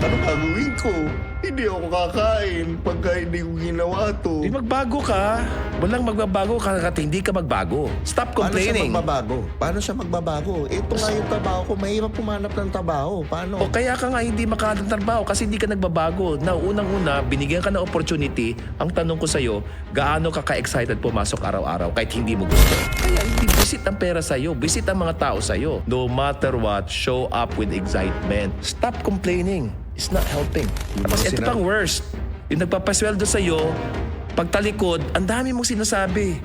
Ano gagawin ko? Hindi ako kakain pagka hindi ko ginawa to. Di magbago ka. Walang magbabago kahit hindi ka magbago. Stop Paano siya complaining. magbabago? Paano siya magbabago? Ito nga yung trabaho ko. Mahirap pumanap ng trabaho. Paano? O kaya ka nga hindi makahanap ng trabaho kasi hindi ka nagbabago. Na unang-una, binigyan ka ng opportunity. Ang tanong ko sa'yo, gaano ka ka-excited pumasok araw-araw kahit hindi mo gusto? Kaya hindi visit ang pera sa'yo. Visit ang mga tao sa'yo. No matter what, show up with excitement. Stop complaining. It's not helping. Tapos ito pang worst. Yung nagpapasweldo sa'yo, pagtalikod, ang dami mong sinasabi.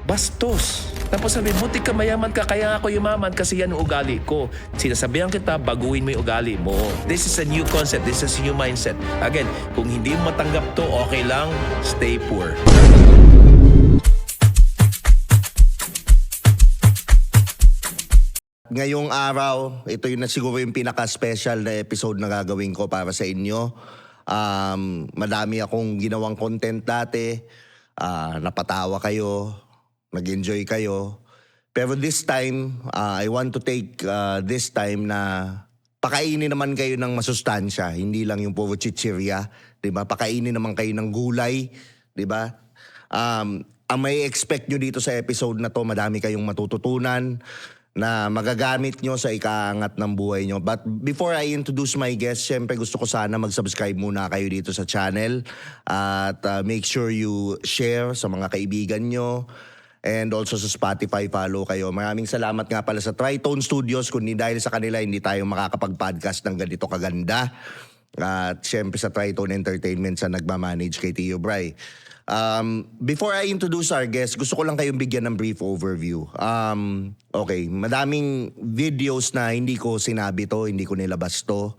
Bastos. Tapos sabi, buti ka mayaman ka, kaya ako yumaman kasi yan ang ugali ko. Sinasabihan kita, baguhin mo yung ugali mo. This is a new concept. This is a new mindset. Again, kung hindi mo matanggap to, okay lang, stay poor. Ngayong araw, ito yung siguro yung pinaka-special na episode na gagawin ko para sa inyo. Madami akong ginawang content dati. Napatawa kayo, nag-enjoy kayo. Pero this time, I want to take this time na pakainin naman kayo ng masustansya. Hindi lang yung puro chichirya. Diba? Pakainin naman kayo ng gulay. Diba? Ang may expect nyo dito sa episode na to, madami kayong matututunan na magagamit nyo sa ikaangat ng buhay nyo. But before I introduce my guest, syempre gusto ko sana mag-subscribe muna kayo dito sa channel. At make sure you share sa mga kaibigan nyo. And also sa Spotify, follow kayo. Maraming salamat nga pala sa Tritone Studios. Kundi dahil sa kanila, hindi tayo makakapag-podcast ng ganito kaganda. At syempre sa Tritone Entertainment sa nagmamanage kay Tio Bray. Before I introduce our guest, gusto ko lang kayong bigyan ng brief overview. Okay, madaming videos na hindi ko sinabi to, hindi ko nilabas to.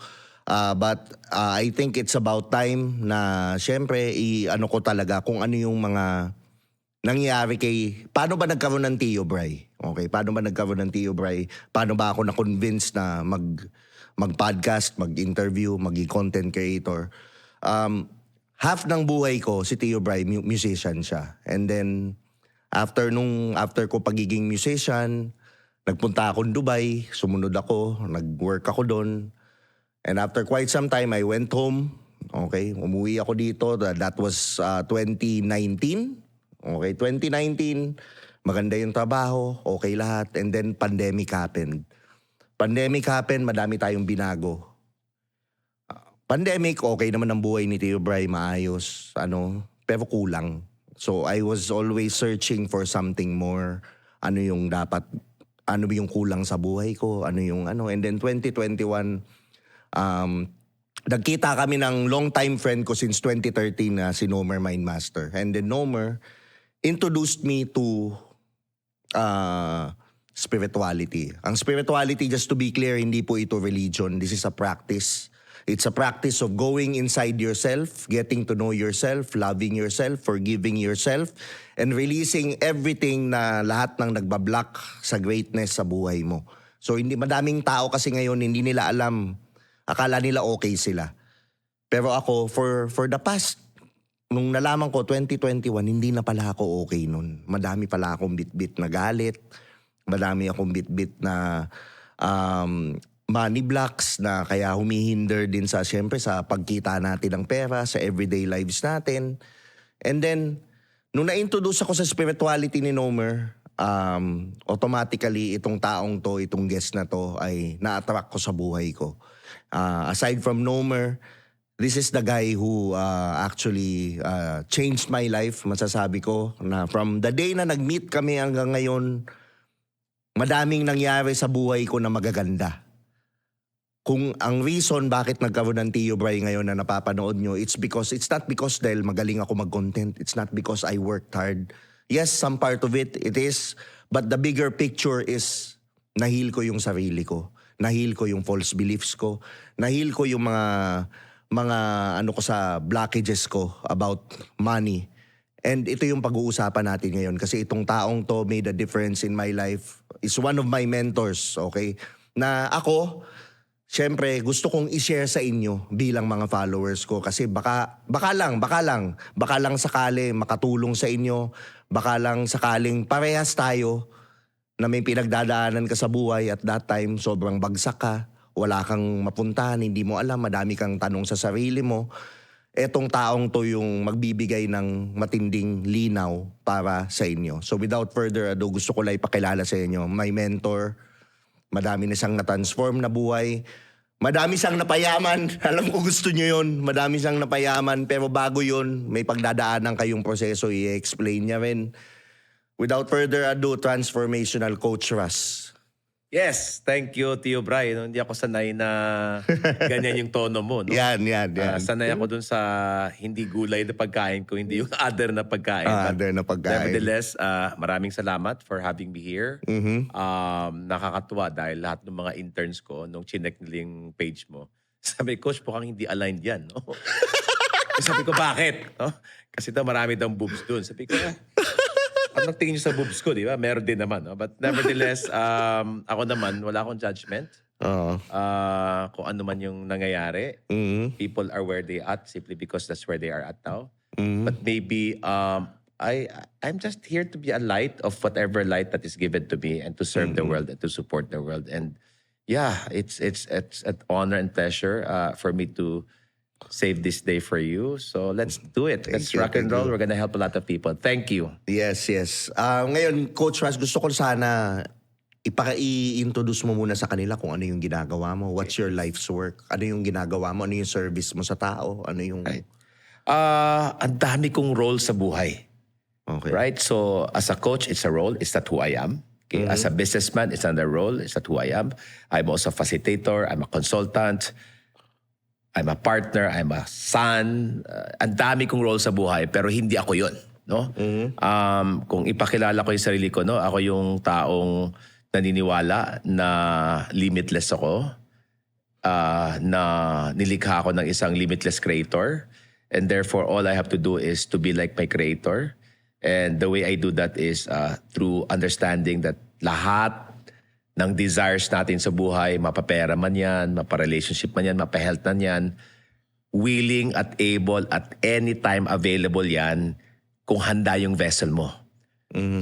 But I think it's about time na syempre i-ano ko talaga kung ano yung mga nangyari kay... Paano ba nagkaroon ng Tio Bray? Okay, paano ba nagkaroon ng Tio Bray? Paano ba ako na-convince na mag-podcast, mag-interview, maging content creator? Half ng buhay ko, si Tio Bray, musician siya. And then, after ko pagiging musician, nagpunta ako ng Dubai, sumunod ako, nag-work ako doon. And after quite some time, I went home. Okay, umuwi ako dito. That was 2019. Okay, 2019, maganda yung trabaho, okay lahat. And then, pandemic happened. Madami tayong binago. Pandemic, okay naman ang buhay ni Tio Bray, maayos, pero kulang. So I was always searching for something more. Ano yung kulang sa buhay ko, And then 2021, nagkita kami ng long-time friend ko since 2013 na si Nomer Mindmaster. And then Nomer introduced me to spirituality. Ang spirituality, just to be clear, hindi po ito religion. This is a practice. It's a practice of going inside yourself, getting to know yourself, loving yourself, forgiving yourself, and releasing everything na lahat ng nagbablock sa greatness sa buhay mo. So madaming tao kasi ngayon hindi nila alam, akala nila okay sila. Pero ako, for the past, nung nalaman ko 2021, hindi na pala ako okay nun. Madami pala akong bit-bit na galit, madami akong bit-bit na money blocks na kaya humihinder din syempre sa pagkita natin ng pera, sa everyday lives natin. And then, nung na-introduce ako sa spirituality ni Nomer, automatically itong guest na to ay na-attract ko sa buhay ko. Aside from Nomer, this is the guy who actually changed my life, masasabi ko, na from the day na nag-meet kami hanggang ngayon, madaming nangyari sa buhay ko na magaganda. Kung ang reason bakit nagkaroon ng Tio Bray ngayon na napapanood nyo, it's not because dahil magaling ako mag-content. It's not because I worked hard. Yes, some part of it is. But the bigger picture is, nahil ko yung sarili ko. Nahil ko yung false beliefs ko. Nahil ko yung mga sa blockages ko about money. And ito yung pag-uusapan natin ngayon. Kasi itong taong to made a difference in my life. Is one of my mentors, okay? Na ako, siyempre, gusto kong i-share sa inyo bilang mga followers ko kasi baka lang sakali makatulong sa inyo, baka lang sakaling parehas tayo na may pinagdadaanan ka sa buhay at that time sobrang bagsak ka wala kang mapuntahan, hindi mo alam, madami kang tanong sa sarili mo, etong taong to yung magbibigay ng matinding linaw para sa inyo. So without further ado, gusto ko lang ipakilala sa inyo, my mentor. Madami na siyang na-transform na buhay. Madami siyang napayaman. Alam ko gusto niyo yun. Madami siyang napayaman. Pero bago yun, may pagdadaanan kayong proseso, i-explain niya rin. Without further ado, transformational coach Russ. Yes, thank you, Tio Bray. No, hindi ako sanay na ganyan yung tono mo. No? Yan. Sanay ako dun sa hindi gulay na pagkain ko, hindi yung other na pagkain. Other na pagkain. Nevertheless, maraming salamat for having me here. Nakakatuwa dahil lahat ng mga interns ko, nung chinek nila yung page mo, sabi, Coach, mukhang hindi aligned yan. No? Sabi ko, bakit? No? Kasi daw marami daw boobs dun. Sabi ko, anong tingin niyo sa boobs ko, di ba? Meron din naman. No? But nevertheless, ako naman, wala akong judgment. Kung ano man yung nangyayari. People are where they at simply because that's where they are at now. But maybe I'm just here to be a light of whatever light that is given to me and to serve the world and to support the world. And yeah, it's an honor and pleasure for me to save this day for you. So let's do it. Let's rock and roll. We're gonna help a lot of people. Thank you. Yes. Ngayon, Coach Russ, gusto ko sana i-introduce mo muna sa kanila kung ano yung ginagawa mo. What's your life's work? Ano yung ginagawa mo? Ano yung service mo sa tao? Ano yung... Ang dami kong role sa buhay. Okay. Right? So as a coach, it's a role. It's not who I am. Okay? As a businessman, it's another role. It's not who I am. I'm also a facilitator. I'm a consultant. I'm a partner, I'm a son. Ang dami kong role sa buhay, pero hindi ako yun. No? Kung ipakilala ko yung sarili ko, no? Ako yung taong naniniwala na limitless ako, na nilikha ako ng isang limitless creator, and therefore all I have to do is to be like my creator. And the way I do that is through understanding that lahat ng desires natin sa buhay, mapapera man yan, mapa-relationship man yan, mapa-health man yan, willing at able at any time available yan kung handa yung vessel mo.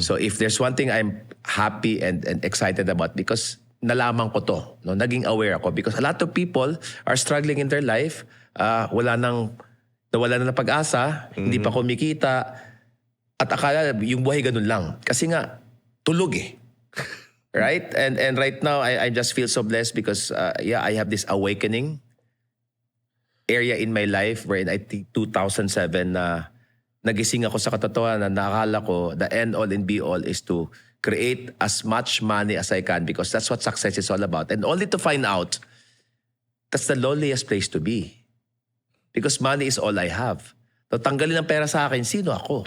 So if there's one thing I'm happy and excited about because nalaman ko to, no, naging aware ako because a lot of people are struggling in their life, nawala na ng pag-asa, hindi pa kumikita, at akala yung buhay ganun lang. Kasi nga, tulog eh. Right? And right now, I just feel so blessed because, I have this awakening area in my life wherein I think 2007 na nagising ako sa katotohanan na nakakala ko the end all and be all is to create as much money as I can because that's what success is all about. And only to find out that's the loneliest place to be. Because money is all I have. So tanggalin ang pera sa akin, sino ako?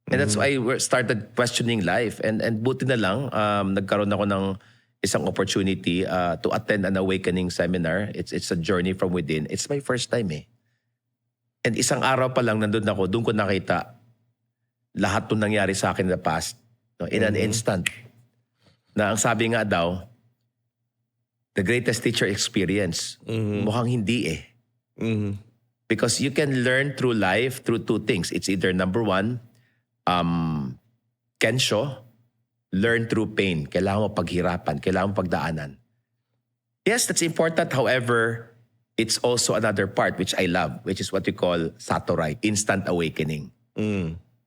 And that's why we started questioning life. And buti na lang, nagkaroon ako ng isang opportunity to attend an awakening seminar. It's a journey from within. It's my first time eh. And isang araw pa lang nandun ako, doon ko nakita lahat ng nangyari sa akin in the past. No, in an instant. Na ang sabi nga daw, the greatest teacher experience. Mukhang hindi eh. Because you can learn through life through two things. It's either number one, Kensho, learn through pain. Kailangan mo paghirapan, kailangan mo pagdaanan. Yes, that's important. However, it's also another part which I love, which is what we call Satorai, instant awakening.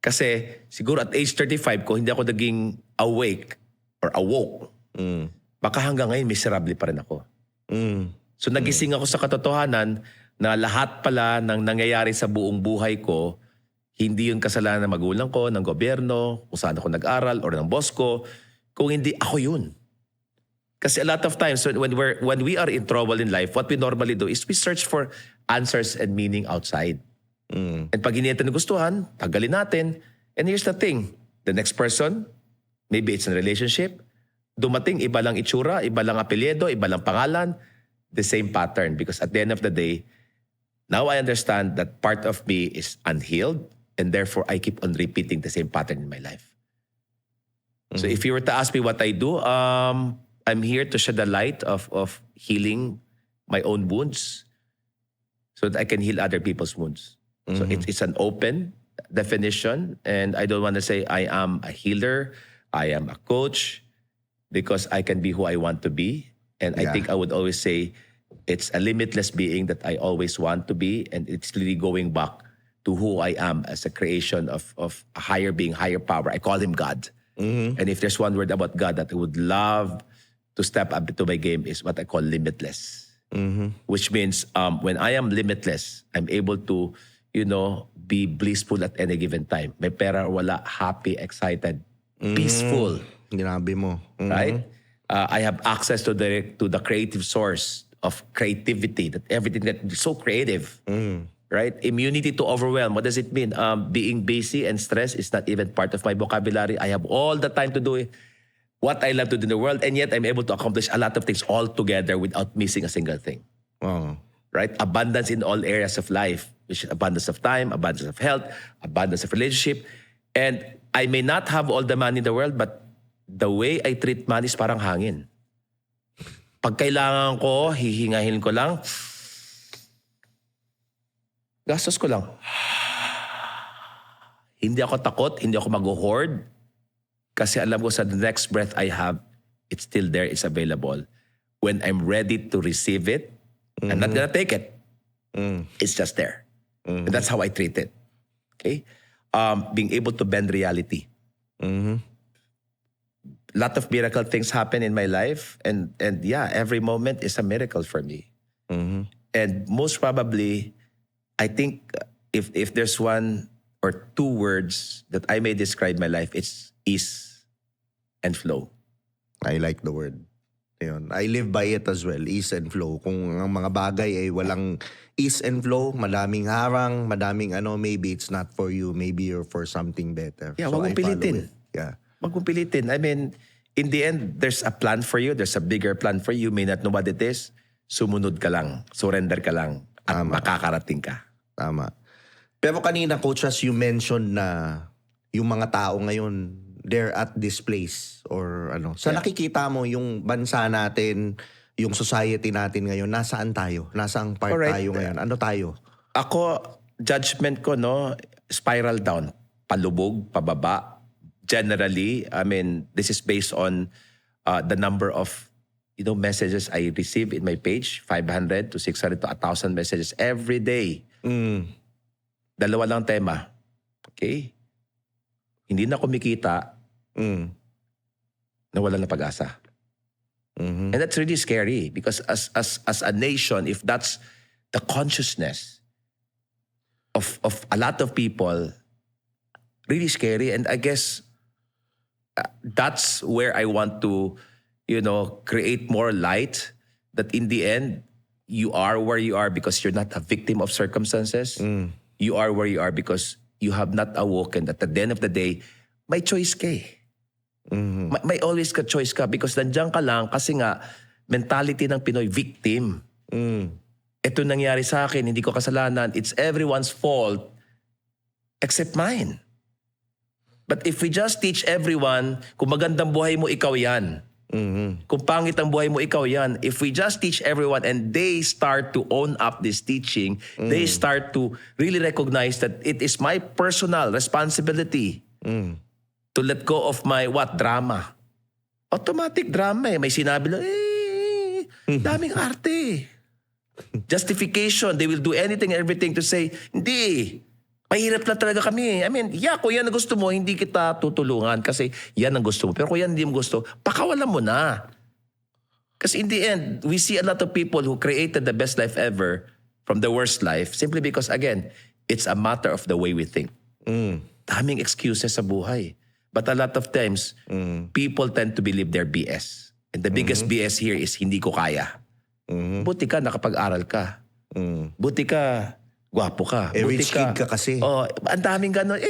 Kasi siguro at age 35 ko, hindi ako naging awake or awoke. Baka hanggang ngayon miserable pa rin ako. So nagising ako sa katotohanan na lahat pala ng nangyayari sa buong buhay ko, hindi yun kasalanan ng magulang ko, ng gobyerno, kung saan ako nag-aral, or ng boss ko, kung hindi ako yun. Kasi a lot of times, when we are in trouble in life, what we normally do is we search for answers and meaning outside. And pag hindi natin nagustuhan, tagalin natin. And here's the thing, the next person, maybe it's in a relationship, dumating, iba lang itsura, iba lang apelyido, iba lang pangalan, the same pattern. Because at the end of the day, now I understand that part of me is unhealed, and therefore, I keep on repeating the same pattern in my life. So if you were to ask me what I do, I'm here to shed the light of healing my own wounds so that I can heal other people's wounds. So it's an open definition, and I don't want to say I am a healer, I am a coach, because I can be who I want to be. And I Yeah. think I would always say it's a limitless being that I always want to be. And it's really going back to who I am as a creation of a higher being, higher power. I call him God. And if there's one word about God that I would love to step up to my game is what I call limitless. Which means when I am limitless, I'm able to, be blissful at any given time. May pera or wala, happy, excited, peaceful. Ginabi mo. Right? I have access to the creative source of creativity, that everything that is so creative. Right? Immunity to overwhelm. What does it mean? Being busy and stressed is not even part of my vocabulary. I have all the time to do what I love to do in the world, and yet I'm able to accomplish a lot of things all together without missing a single thing. Oh. Right? Abundance in all areas of life, which is abundance of time, abundance of health, abundance of relationship. And I may not have all the money in the world, but the way I treat money is parang hangin. Pag kailangan ko, hihingahin ko lang. Gastos ko lang. Hindi ako takot, hindi ako mag-hoard. Kasi alam ko sa the next breath I have, it's still there, it's available. When I'm ready to receive it, I'm not gonna take it. It's just there. And that's how I treat it. Okay? Being able to bend reality. A lot of miracle things happen in my life. And yeah, every moment is a miracle for me. And most probably, I think if there's one or two words that I may describe my life, it's ease and flow. I like the word. Yun. I live by it as well, ease and flow. Kung ang mga bagay ay walang ease and flow, madaming harang, madaming maybe it's not for you, maybe you're for something better. Yeah, So wag mong I follow pilitin. it. Yeah. Wag mong pilitin. I mean, in the end, there's a plan for you. There's a bigger plan for you. You may not know what it is. Sumunod ka lang. Surrender ka lang. At makakarating ka. Tama. Pero kanina, Coach, as you mentioned na yung mga tao ngayon, they're at this place or Sa nakikita mo yung bansa natin, yung society natin ngayon, nasaan tayo? Nasaan part Alright. tayo ngayon? Ano tayo? Ako, judgment ko, spiral down. Palubog, pababa. Generally, I mean, this is based on the number of messages I receive in my page, 500 to 600 to 1,000 messages every day. Dalawa lang tema. Okay? Hindi na kumikita, nawala na pag-asa. And that's really scary because as a nation, if that's the consciousness of a lot of people, really scary. And I guess that's where I want to, create more light that in the end, you are where you are because you're not a victim of circumstances. You are where you are because you have not awoken that at the end of the day, may choice ka eh. May always ka choice ka because nandiyan ka lang kasi nga mentality ng Pinoy, victim. Ito nangyari sa akin, hindi ko kasalanan. It's everyone's fault except mine. But if we just teach everyone, kung magandang buhay mo, ikaw yan. Kung pangit ang buhay mo, ikaw yan. If we just teach everyone and they start to own up this teaching, they start to really recognize that it is my personal responsibility to let go of my drama. Automatic drama eh. May sinabi lang, daming arte. Justification. They will do anything and everything to say, hindi. Mahirap na talaga kami. I mean, kung yan ang gusto mo, hindi kita tutulungan kasi yan ang gusto mo. Pero kung yan hindi mo gusto, pakawalan mo na. Kasi in the end, we see a lot of people who created the best life ever from the worst life simply because, again, it's a matter of the way we think. Daming excuses sa buhay. But a lot of times, people tend to believe their BS. And the biggest BS here is hindi ko kaya. Buti ka, nakapag-aral ka. Buti ka, gwapo ka. Buti rich kid ka kasi. Oh, ang daming gano'n.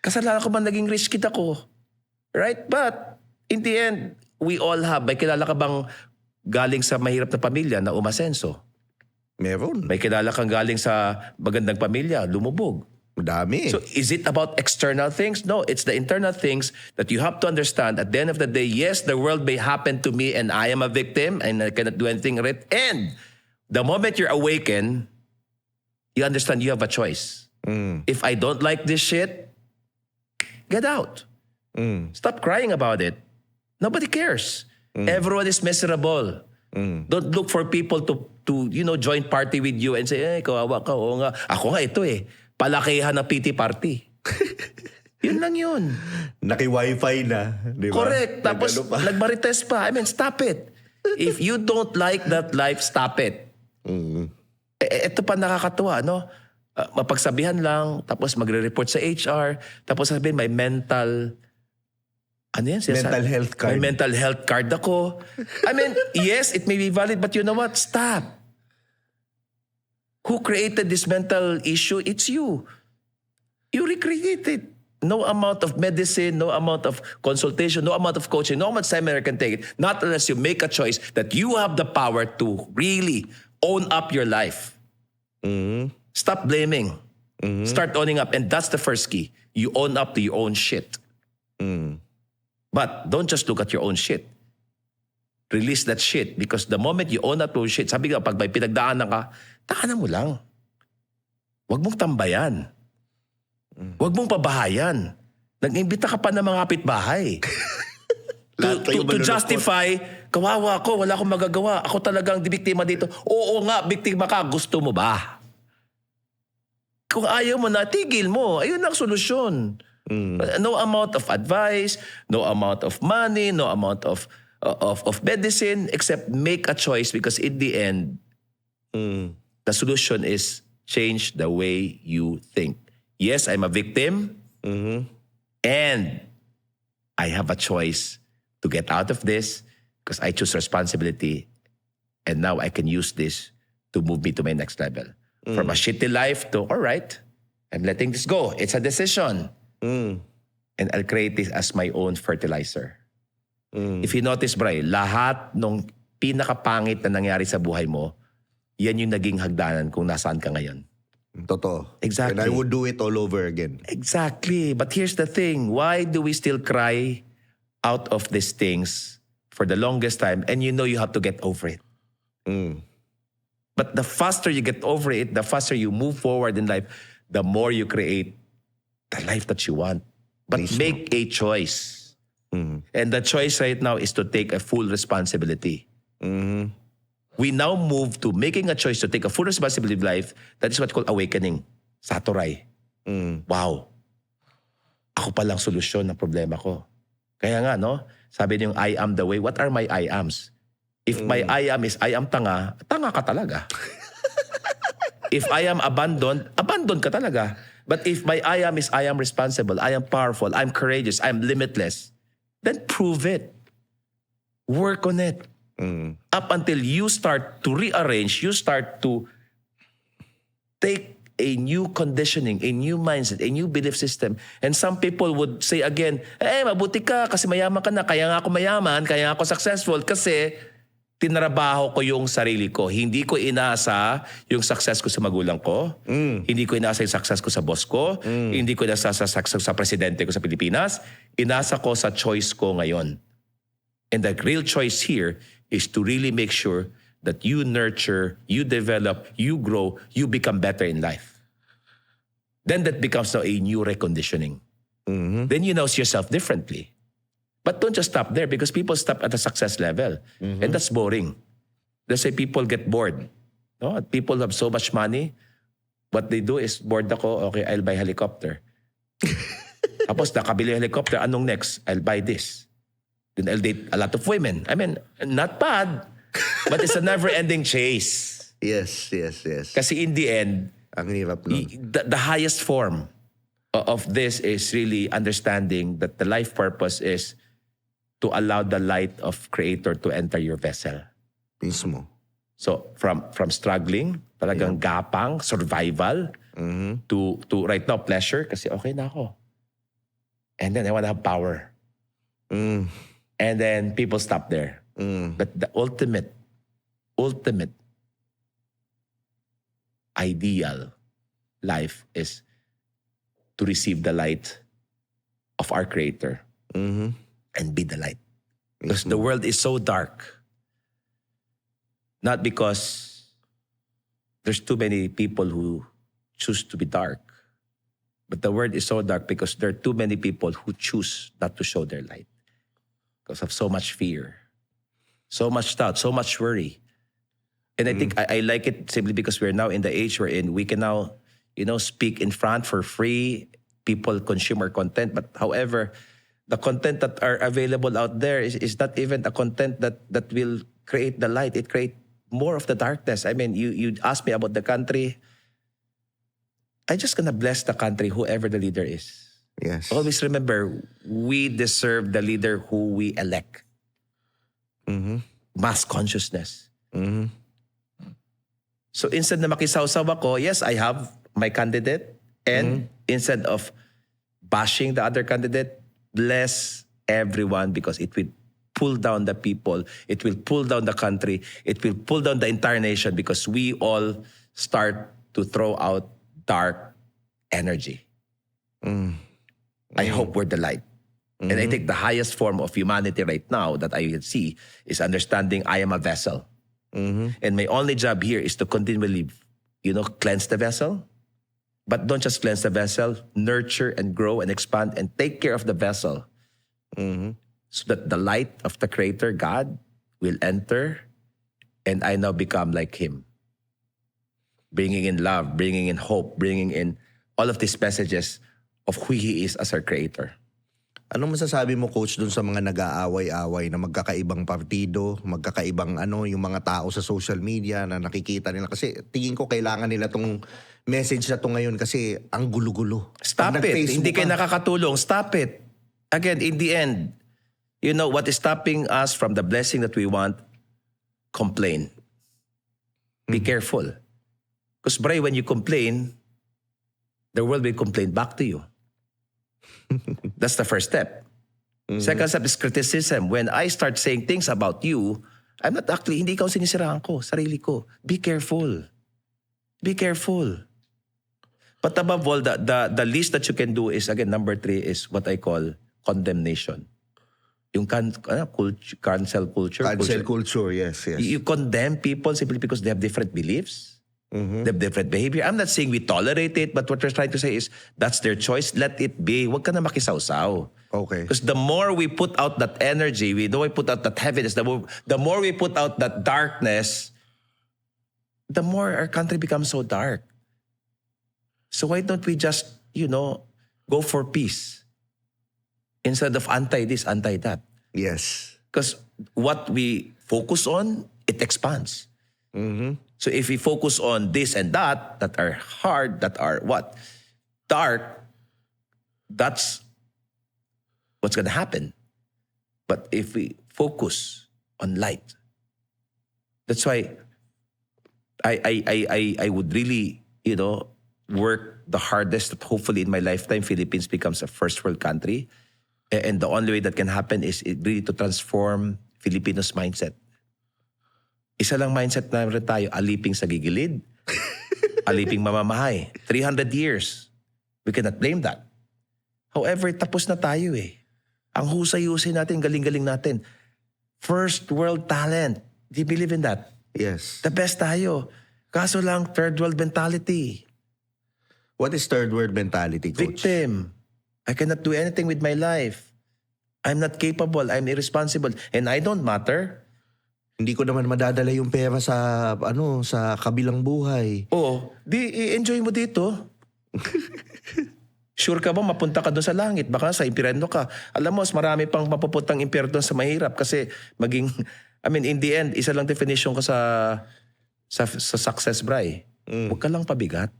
Kasalanan ko man naging rich kid ako. Right? But, in the end, we all have. May kilala ka bang galing sa mahirap na pamilya na umasenso? Meron. May kilala kang galing sa magandang pamilya, lumubog. Madami. So is it about external things? No, it's the internal things that you have to understand. At the end of the day, yes, the world may happen to me and I am a victim and I cannot do anything right. And the moment you're awakened, you understand you have a choice. If I don't like this shit, get out. Stop crying about it. Nobody cares. Everyone is miserable. Don't look for people to join party with you and say, kawawa ka, oo nga. Ako nga ito palakihan ng PT party. Yun lang yun. Naki-wifi na, di ba? Correct. Tapos nagmarites pa. I mean, stop it. If you don't like that life, stop it. Ito pa nakakatuwa, no? Mapagsabihan lang, tapos magre-report sa HR, tapos sabihin may mental... Ano yan? Mental health card. May mental health card ako. I mean, yes, it may be valid, but you know what? Stop. Who created this mental issue? It's you. You recreate it. No amount of medicine, no amount of consultation, no amount of coaching, no amount of seminar can take it. Not unless you make a choice that you have the power to really own up your life. Stop blaming. Start owning up. And that's the first key. You own up to your own shit. But don't just look at your own shit. Release that shit. Because the moment you own up to your shit, sabi ka, pag may pinagdaanan ka, daanan mo lang. Huwag mong tambayan. Huwag mong pabahayan. Nag-imbita ka pa ng mga kapitbahay. to justify, kawawa ako, wala akong magagawa. Ako talagang biktima dito. Oo nga, biktima ka. Gusto mo ba? Kung ayaw mo na, tigil mo. Ayun ang solusyon. No amount of advice, no amount of money, no amount of medicine, except make a choice, because in the end, the solution is change the way you think. Yes, I'm a victim, and I have a choice to get out of this because I choose responsibility, and now I can use this to move me to my next level. From a shitty life to, all right, I'm letting this go. It's a decision. And I'll create this as my own fertilizer. If you notice, Bray, lahat ng pinakapangit na nangyari sa buhay mo, yan yung naging hagdanan kung nasaan ka ngayon. Totoo. Exactly. And I would do it all over again. Exactly. But here's the thing. Why do we still cry out of these things for the longest time? And you know you have to get over it. But the faster you get over it, the faster you move forward in life, the more you create the life that you want. But make a choice. And the choice right now is to take a full responsibility. We now move to making a choice to take a full responsibility of life. That is what called awakening. Saturay. Wow. Ako palang solusyon ng problema ko. Kaya nga, no? Sabi niyong, I am the way. What are my I ams? If my I am is I am tanga, tanga ka talaga. If I am abandoned, abandoned ka talaga. But if my I am is I am responsible, I am powerful, I'm courageous, I'm limitless, then prove it. Work on it. Up until you start to rearrange, you start to take a new conditioning, a new mindset, a new belief system. And some people would say again, mabuti ka kasi mayaman ka na. Kaya nga ako mayaman, kaya nga ako successful kasi tinrabaho ko yung sarili ko. Hindi ko inasa yung success ko sa magulang ko. Hindi ko inasa yung success ko sa boss ko. Hindi ko inasa sa success sa presidente ko sa Pilipinas. Inasa ko sa choice ko ngayon. And the real choice here is to really make sure that you nurture, you develop, you grow, you become better in life. Then that becomes now a new reconditioning. Then you know yourself differently. But don't just stop there because people stop at a success level. And that's boring. Let's say people get bored. No? People have so much money. What they do is, bored ako, okay, I'll buy helicopter. Tapos nakabili helicopter, anong next? I'll buy this. Then I'll date a lot of women. I mean, not bad. But it's a never-ending chase. Yes. Kasi in the end, ang hirap nun. the highest form of this is really understanding that the life purpose is to allow the light of Creator to enter your vessel. Mismo. So from struggling, talagang gapang, survival, to right now pleasure kasi okay na ako. And then I want to have power. And then people stop there. But the ultimate ideal life is to receive the light of our Creator and be the light. Because the world is so dark. Not because there's too many people who choose to be dark. But the world is so dark because there are too many people who choose not to show their light. Because of so much fear. So much doubt, so much worry. And I think I like it simply because we're now in the age we're in. We can now, speak in front for free. People consume our content. But however, the content that are available out there is not even a content that will create the light. It creates more of the darkness. I mean, you asked me about the country. I'm just gonna bless the country, whoever the leader is. Yes. Always remember, we deserve the leader who we elect. Mass consciousness. So instead na makisawsaw ako, yes, I have my candidate. And instead of bashing the other candidate, bless everyone because it will pull down the people. It will pull down the country. It will pull down the entire nation because we all start to throw out dark energy. I hope we're the light. And I think the highest form of humanity right now that I see is understanding I am a vessel. And my only job here is to continually, cleanse the vessel. But don't just cleanse the vessel, nurture and grow and expand and take care of the vessel. So that the light of the Creator, God, will enter and I now become like Him. Bringing in love, bringing in hope, bringing in all of these messages of who He is as our Creator. Anong masasabi mo, Coach, dun sa mga nag-aaway-away na magkakaibang partido, magkakaibang yung mga tao sa social media na nakikita nila? Kasi tingin ko kailangan nila tong message na to ngayon kasi ang gulo-gulo. Stop Pag it. nag-Facebook Hindi kayo ka- nakakatulong. Stop it. Again, in the end, what is stopping us from the blessing that we want? Complain. Be careful. Because, Bray, when you complain, the world will complain back to you. That's the first step. Second step is criticism. When I start saying things about you, I'm not actually, hindi ikaw sinisiraan ko, sarili ko. Be careful. Be careful. But above all, the least that you can do is, again, number 3 is what I call condemnation. Yung cancel culture. Cancel culture, yes. You condemn people simply because they have different beliefs. They have different behavior. I'm not saying we tolerate it, but what we're trying to say is that's their choice. Let it be. Huwag ka na makisawsaw. Okay. Because the more we put out that energy, the more we put out that heaviness, the more we put out that darkness, the more our country becomes so dark. So why don't we just, go for peace instead of anti this, anti that? Yes. Because what we focus on, it expands. So if we focus on this and that are hard, that are what? Dark, that's what's going to happen. But if we focus on light, that's why I would really, work the hardest that hopefully in my lifetime, Philippines becomes a first world country. And the only way that can happen is really to transform Filipinos' mindset. Isa lang mindset na rin tayo, aliping sa gigilid, aliping mamamahay. 300 years. We cannot blame that. However, tapos na tayo eh. Ang husay-husay natin, galing-galing natin. First world talent. Do you believe in that? Yes. The best tayo. Kaso lang, third world mentality. What is third world mentality, Coach? Victim. I cannot do anything with my life. I'm not capable. I'm irresponsible. And I don't matter. Hindi ko naman madadala yung pera sa kabilang buhay. Oo. I-enjoy mo dito. Sure ka ba mapunta ka doon sa langit? Baka sa impyerno ka. Alam mo, mas marami pang mapupuntang impyerno sa mahirap kasi in the end, isa lang definition ko sa success, Bray. Huwag ka lang pabigat.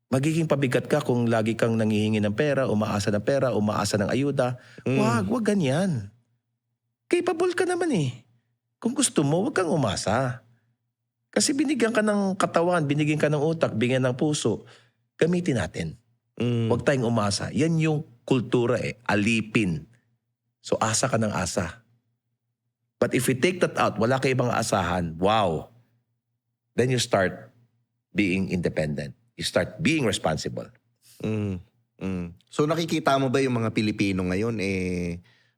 Magiging pabigat ka kung lagi kang nangihingi ng pera, umaasa ng ayuda. Wag ganyan. Capable ka naman eh. Kung gusto mo, huwag kang umasa. Kasi binigyan ka ng katawan, binigyan ka ng utak, binigyan ng puso. Gamitin natin. Huwag tayong umasa. Yan yung kultura eh. Alipin. So asa ka ng asa. But if we take that out, wala ka ibang asahan, wow. Then you start being independent. You start being responsible. So nakikita mo ba yung mga Pilipino ngayon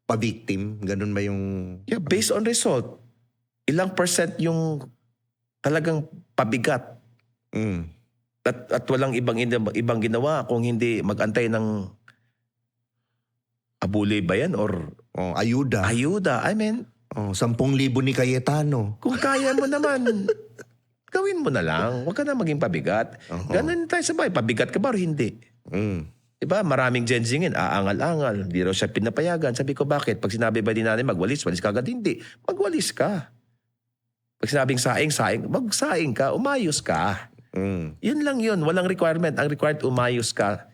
pa-victim? Ganun ba yung... Yeah, based on result. Ilang percent yung talagang pabigat. At walang ibang ginawa kung hindi mag-antay ng abuli ba yan or Oh, ayuda. Ayuda. I mean, Oh, 10,000 ni Cayetano. kung kaya mo naman, gawin mo na lang. Huwag ka na maging pabigat. Ganun tayo sa bahay. Pabigat ka ba o hindi? Mm. Diba? Maraming Gen Z ngayon, aangal-angal. Hindi raw siya pinapayagan. Sabi ko, bakit? Pag sinabi ba din natin magwalis, walis ka agad? Hindi. Magwalis ka. Pag sinabing saing, magsaing ka, umayos ka. Mm. Yun lang yun. Walang requirement. Ang required, umayos ka.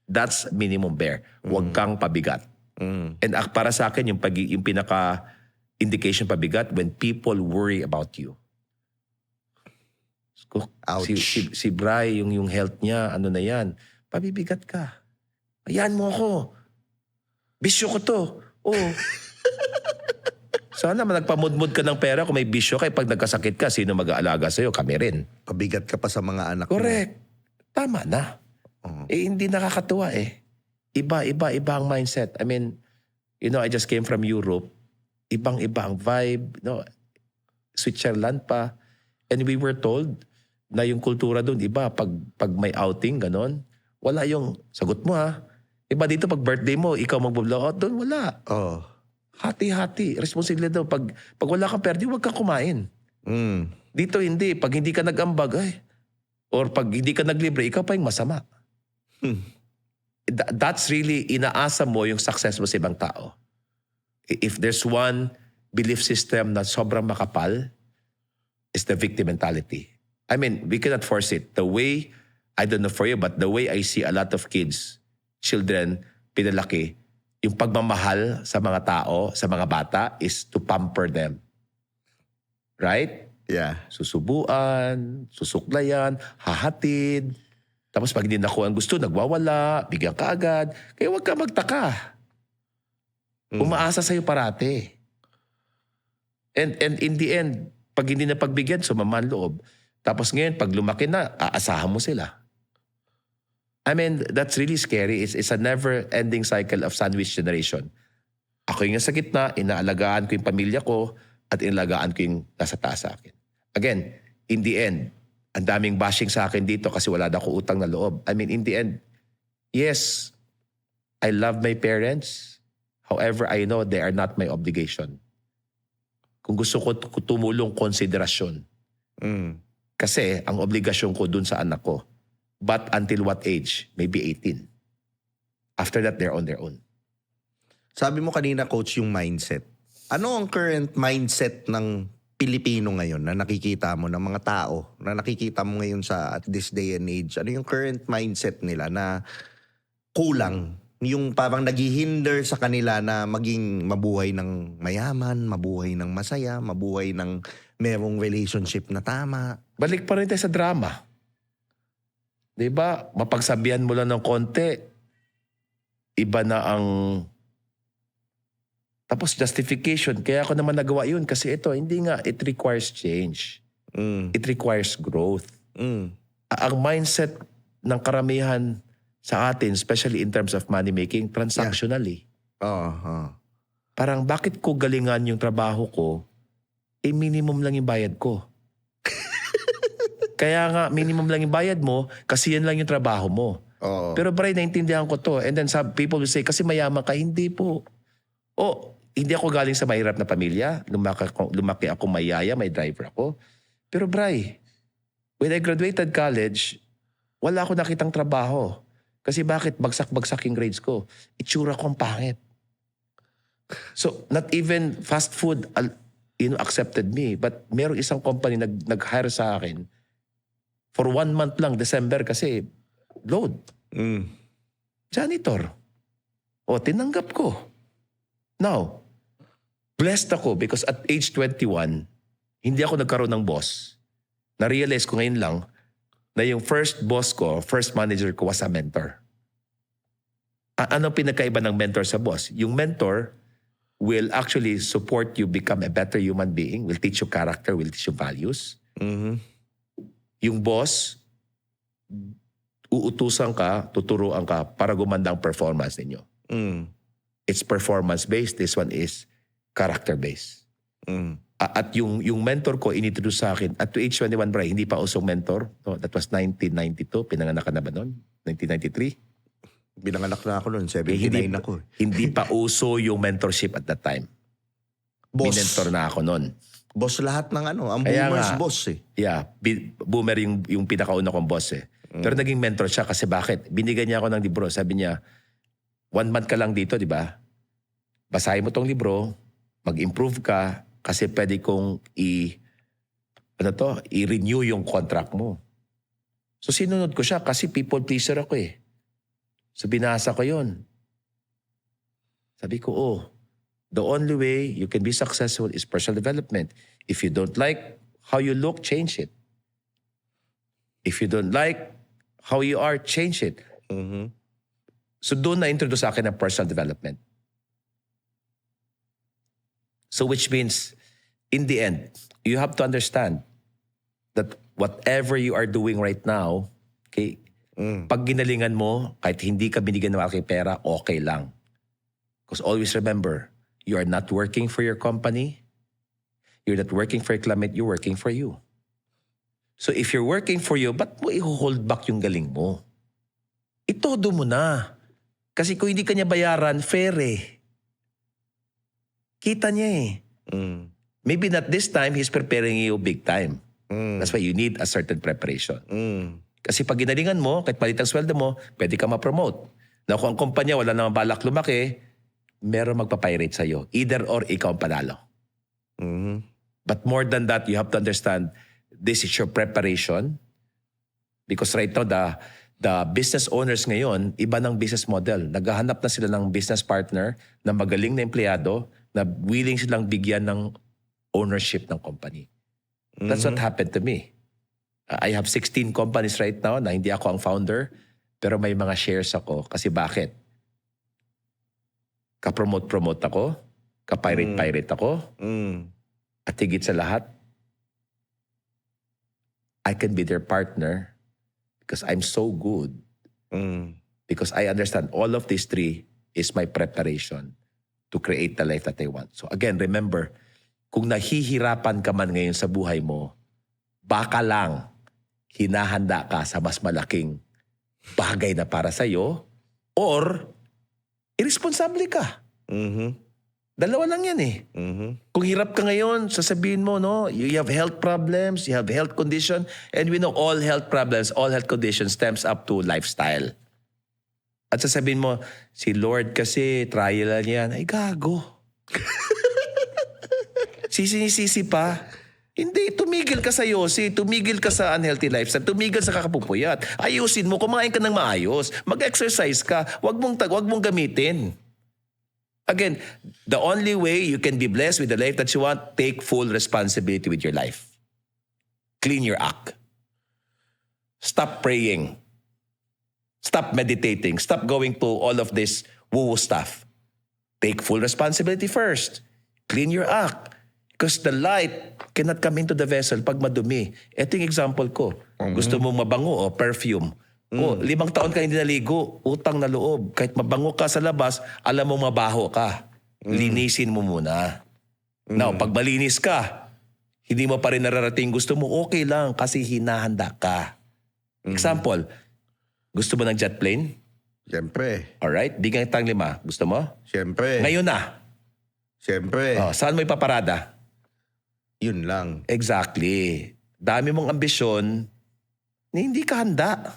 That's minimum bear. Huwag kang pabigat. Mm. And para sa akin, yung pinaka-indication pabigat, when people worry about you. Ouch. Si Bri, yung health niya, ano na yan, pabibigat ka. Ayan mo ako. Bisyo ko to. Oh. Sana nagpamudmud ka ng pera kung may bisyo ka. Pag nagkasakit ka, sino mag-aalaga sa'yo? Kami rin. Pabigat ka pa sa mga anak mo. Correct. Tama na. Hindi nakakatuwa eh. Iba ang mindset. I mean, I just came from Europe. Ibang-iba ang vibe. Switzerland pa. And we were told na yung kultura doon, iba. Pag may outing, ganon, wala yung, sagot mo ha. Iba dito, pag birthday mo, ikaw mag-blow out doon, wala. Oh. Hati-hati. Responsible daw. Pag wala kang perde, huwag kang kumain. Mm. Dito hindi. Pag hindi ka nag-ambag, or pag hindi ka naglibre, ikaw pa yung masama. That's really, inaasa mo yung success mo sa ibang tao. If there's one belief system na sobrang makapal, is the victim mentality. I mean, we cannot force it. The way, I don't know for you, but the way I see a lot of kids, children, pinalaki, yung pagmamahal sa mga tao, sa mga bata, is to pamper them. Right? Yeah. Susubuan, susuklayan, hahatid. Tapos pag hindi nakuha ang gusto, nagwawala, bigyan ka agad. Kaya huwag ka magtaka. Umaasa sa'yo parati. And in the end, pag hindi na pagbigyan, sumama ang loob. Tapos ngayon, pag lumaki na, aasahan mo sila. I mean, that's really scary. It's a never-ending cycle of sandwich generation. Ako yung nasa gitna, inaalagaan ko yung pamilya ko, at inaalagaan ko yung nasa taas sa akin. Again, in the end, ang daming bashing sa akin dito kasi wala na ako utang na loob. I mean, in the end, yes, I love my parents. However, I know they are not my obligation. Kung gusto ko tumulong, konsiderasyon. Kasi ang obligasyon ko dun sa anak ko. But until what age? Maybe 18. After that, they're on their own. Sabi mo kanina, Coach, yung mindset. Ano ang current mindset ng Pilipino ngayon na nakikita mo, ng mga tao na nakikita mo ngayon at this day and age? Ano yung current mindset nila na kulang? Yung parang naghihinder sa kanila na maging mabuhay ng mayaman, mabuhay ng masaya, mabuhay ng merong relationship na tama. Balik pa rin tayo sa drama. Diba? Mapagsabihan mo lang ng konti, iba na ang... Tapos justification, kaya ako naman nagawa yun kasi ito, hindi nga, it requires change. It requires growth. Ang mindset ng karamihan sa atin, especially in terms of money making, transactionally. Parang bakit ko galingan yung trabaho ko, minimum lang yung bayad ko. Kaya nga, minimum lang yung bayad mo kasi yan lang yung trabaho mo. Pero Bri, naintindihan ko to. And then people will say, kasi mayaman ka, hindi po. Hindi ako galing sa mahirap na pamilya. Lumaki ako mayaya, may driver ako. Pero Bri, when I graduated college, wala ako nakitang trabaho. Kasi bakit? Bagsak-bagsak yung grades ko. Itsura ko ang pangit. So, not even fast food accepted me. But merong isang company nag-hire sa akin for 1 month lang, December, kasi load. Janitor. Tinanggap ko. Now, blessed ako because at age 21, hindi ako nagkaroon ng boss. Na-realize ko ngayon lang na yung first boss ko, first manager ko was a mentor. Ano pinakaiba ng mentor sa boss? Yung mentor will actually support you become a better human being, will teach you character, will teach you values. Yung boss, uutusan ka, tuturuan ka para gumanda ang performance ninyo. It's performance-based. This one is character-based. At yung mentor ko, inintroduce sa akin, at to age 21, Bri, hindi pa usong mentor. No, that was 1992. Pinanganak ka na ba noon? 1993? Binanganak na ako noon, Eh, 79 ako. hindi pa uso yung mentorship at that time. Boss. Minentor na ako noon. Boss lahat ng ano. Ang Kaya boomers nga. boss eh. Yeah, boomer yung pinakauna kong boss eh. Pero naging mentor siya kasi bakit? Binigyan niya ako ng libro. Sabi niya, 1 month ka lang dito, di ba? Basahin mo tong libro, mag-improve ka kasi pwede kong i-renew yung contract mo. So sinunod ko siya kasi people pleaser ako eh. So binasa ko yun. Sabi ko, the only way you can be successful is personal development. If you don't like how you look, change it. If you don't like how you are, change it. Mhm. So doon na-introduce sa akin ang personal development. So which means, in the end, you have to understand that whatever you are doing right now, okay, pag ginalingan mo, kahit hindi ka binigyan ng malaki pera, okay lang. Because always remember, you are not working for your company. You're not working for your client, you're working for you. So if you're working for you, ba't mo i-hold back yung galing mo? Itodo mo na. Kasi kung hindi ka niya bayaran, fair eh. Kita niya eh. Mm. Maybe not this time, he's preparing you big time. Mm. That's why you need a certain preparation. Mm. Kasi pag ginalingan mo, kahit palit ang sweldo mo, pwede ka ma-promote. Na kung ang kumpanya wala namang balak lumaki, meron magpapirate sa'yo. Either or ikaw ang panalo. Mhm. But more than that, you have to understand this is your preparation. Because right now, the business owners ngayon, iba ng business model. Naghahanap na sila ng business partner na magaling na empleyado na willing silang bigyan ng ownership ng company. That's what happened to me. I have 16 companies right now na hindi ako ang founder, pero may mga shares ako. Kasi bakit? Ka-promote ako, ka-pirate ako, Mm. at higit sa lahat, I can be their partner because I'm so good. Mm. Because I understand all of these three is my preparation to create the life that I want. So again, remember, kung nahihirapan ka man ngayon sa buhay mo, baka lang hinahanda ka sa mas malaking bagay na para sa'yo or irresponsable ka. Mhm. Dalawa lang yan eh. Mhm. Kung hirap ka ngayon, sasabihin mo, no, you have health problems, you have health condition, and we know all health problems, all health conditions stems up to lifestyle. At sasabihin mo, si Lord kasi, trial lang yan. Ay, gago. Sisi pa. Hindi, tumigil ka sa yosi, tumigil ka sa unhealthy lifestyle, tumigil sa kakapupuyat. Ayusin mo, kumain ka ng maayos, mag-exercise ka, wag mong gamitin. Again, the only way you can be blessed with the life that you want, take full responsibility with your life. Clean your act. Stop praying. Stop meditating. Stop going to all of this woo-woo stuff. Take full responsibility first. Clean your act. Because the light cannot come into the vessel pag madumi. Ito yung example ko. Gusto mong mabango o perfume. O, 5 taon ka hindi naligo, utang na loob. Kahit mabango ka sa labas, alam mo mabaho ka. Linisin mo muna. Now, pag malinis ka, hindi mo pa rin nararating gusto mo, okay lang kasi hinahanda ka. Example, gusto mo ng jet plane? Siyempre. Alright, bigyan kitang 5. Gusto mo? Siyempre. Ngayon na. Siyempre. Oh, saan mo ipaparada? Yun lang. Exactly. Dami mong ambisyon na hindi ka handa.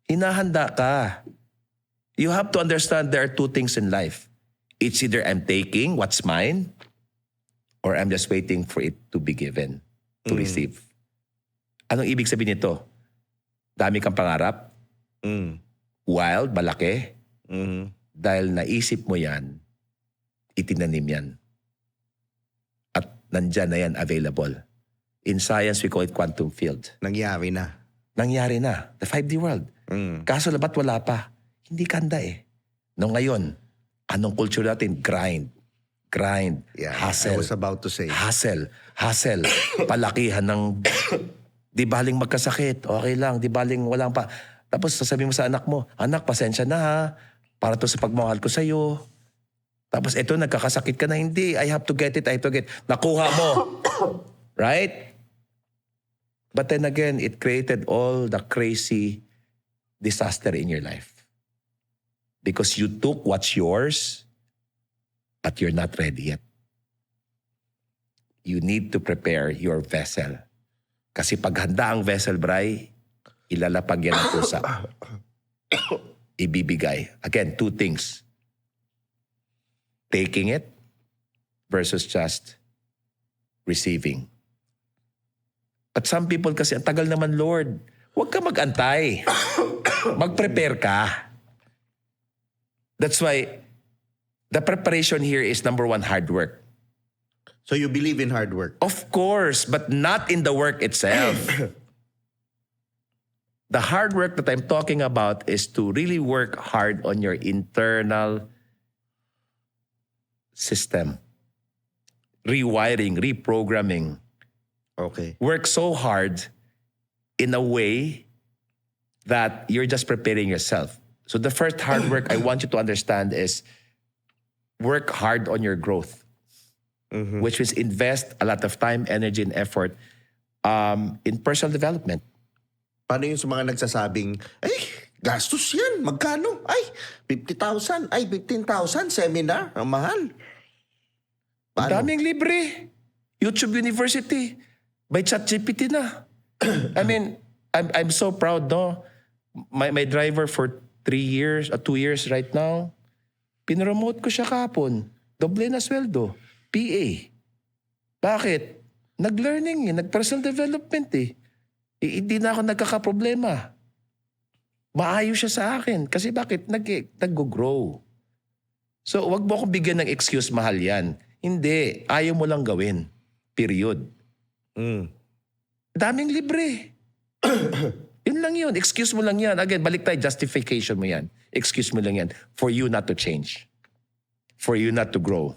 Hinahanda ka. You have to understand there are 2 things in life. It's either I'm taking what's mine or I'm just waiting for it to be given, to receive. Anong ibig sabihin nito? Dami kang pangarap, Mm. wild, malaki, Mhm. dahil naisip mo yan, itinanim yan. At nandyan na yan available. In science, we call it quantum field. Nangyari na. Nangyari na. The 5D world. Mm. Kaso ba't wala pa? Hindi kanda eh. No, ngayon, anong culture natin? Grind. Grind. Yeah, I Hustle. was about to say. Hustle. Hustle. Palakihan ng... Di baling magkasakit. Okay lang. Di baling walang pa... Tapos sasabihin mo sa anak mo, anak, pasensya na ha. Para to sa pagmamahal ko sa'yo. Tapos eto, nagkakasakit ka na. Hindi. I have to get it. I have to get it. Nakuha mo. Right? But then again, it created all the crazy disaster in your life. Because you took what's yours, but you're not ready yet. You need to prepare your vessel. Kasi pag handa ang vessel, Bray, ilalapag yan ang pusa. Ibibigay. Again, two things. Taking it versus just receiving. But some people kasi, ang tagal naman, Lord. Huwag ka mag-antay. Mag-prepare ka. That's why the preparation here is number one, hard work. So you believe in hard work? Of course, but not in the work itself. The hard work that I'm talking about is to really work hard on your internal system. Rewiring, reprogramming. Okay. Work so hard in a way that you're just preparing yourself. So the first hard work I want you to understand is work hard on your growth. Which is invest a lot of time, energy, and effort in personal development. Paano yung sa mga nagsasabing, gastos yan, magkano? 50,000, 15,000, seminar, ang mahal. Ang daming libre. YouTube University. By ChatGPT na. I mean, I'm so proud, no? My driver for 3 years, 2 years right now, pinromote ko siya kahapon. Doble na sweldo. PA. Bakit? Nag-learning nag-personal development Hindi na ako nagkakaproblema. Maayos siya sa akin. Kasi bakit? Nag-grow. So, wag mo akong bigyan ng excuse, mahal yan. Hindi. Ayaw mo lang gawin. Period. Daming libre. Yun lang yun. Excuse mo lang yan. Again, balik tayo. Justification mo yan. Excuse mo lang yan. For you not to change. For you not to grow.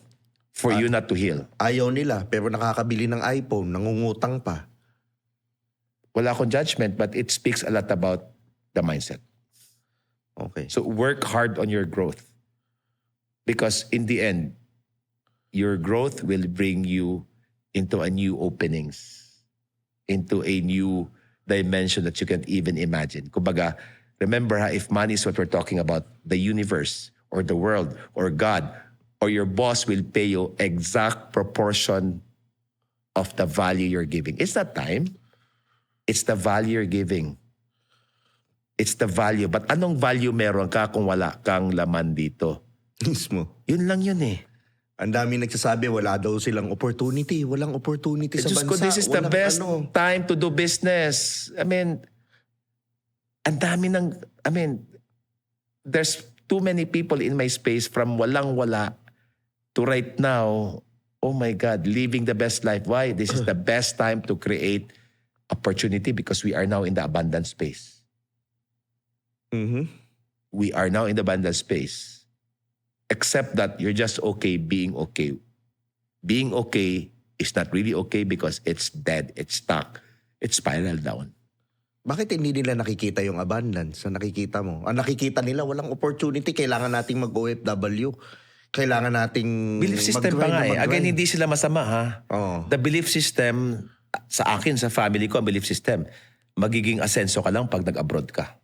For you not to heal. Ayaw nila, pero nakakabili ng iPhone, nangungutang pa. Wala akong judgment, but it speaks a lot about the mindset. Okay. So work hard on your growth. Because in the end, your growth will bring you into a new openings, into a new dimension that you can't even imagine. Kumbaga, remember if money is what we're talking about, the universe or the world or God or your boss will pay you exact proportion of the value you're giving. It's not time. It's the value you're giving. It's the value. But anong value meron ka kung wala kang laman dito? Mismo. Yun lang yun Ang dami nagsasabi, wala daw silang opportunity. Walang opportunity sa Diyos bansa. ko, this is the best time to do business. I mean, there's too many people in my space from walang-wala to right now, oh my God, living the best life. Why? This is the best time to create opportunity because we are now in the abundant space. We are now in the abundant space. Except that you're just okay being okay. Being okay is not really okay because it's dead, it's stuck, it's spiral down. Bakit hindi nila nakikita yung abundance na nakikita mo? Ang nakikita nila, walang opportunity. Kailangan nating mag-OFW. Kailangan nating Belief system pa nga Again, hindi sila masama Oo. The belief system, sa akin, sa family ko, ang belief system, magiging asenso ka lang pag nag-abroad ka.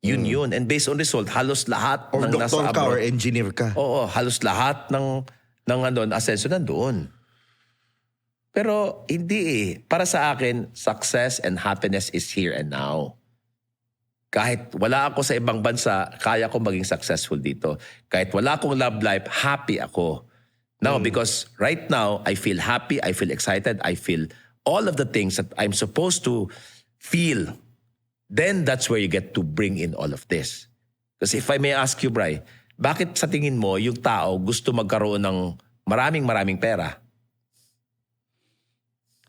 Yun. And based on result, halos lahat Or ng nasa doctor ka abroad. or engineer ka. Oo, halos lahat ng asenso nandoon. Pero hindi Para sa akin, success and happiness is here and now. Kahit wala ako sa ibang bansa, kaya ko maging successful dito. Kahit wala akong love life, happy ako. Now, because right now, I feel happy, I feel excited, I feel all of the things that I'm supposed to feel. Then that's where you get to bring in all of this. Because if I may ask you, Bri, bakit sa tingin mo yung tao gusto magkaroon ng maraming pera?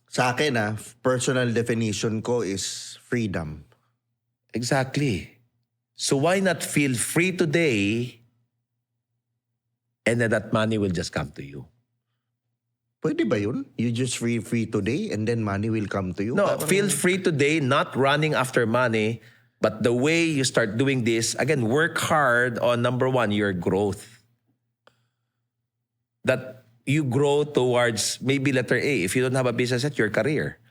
Sa akin personal definition ko is freedom. Exactly. So why not feel free today and then that money will just come to you? Pwede ba yun? You just free today and then money will come to you? No, feel free today, not running after money, but the way you start doing this, again, work hard on number one, your growth. That you grow towards maybe letter A. If you don't have a business at your career.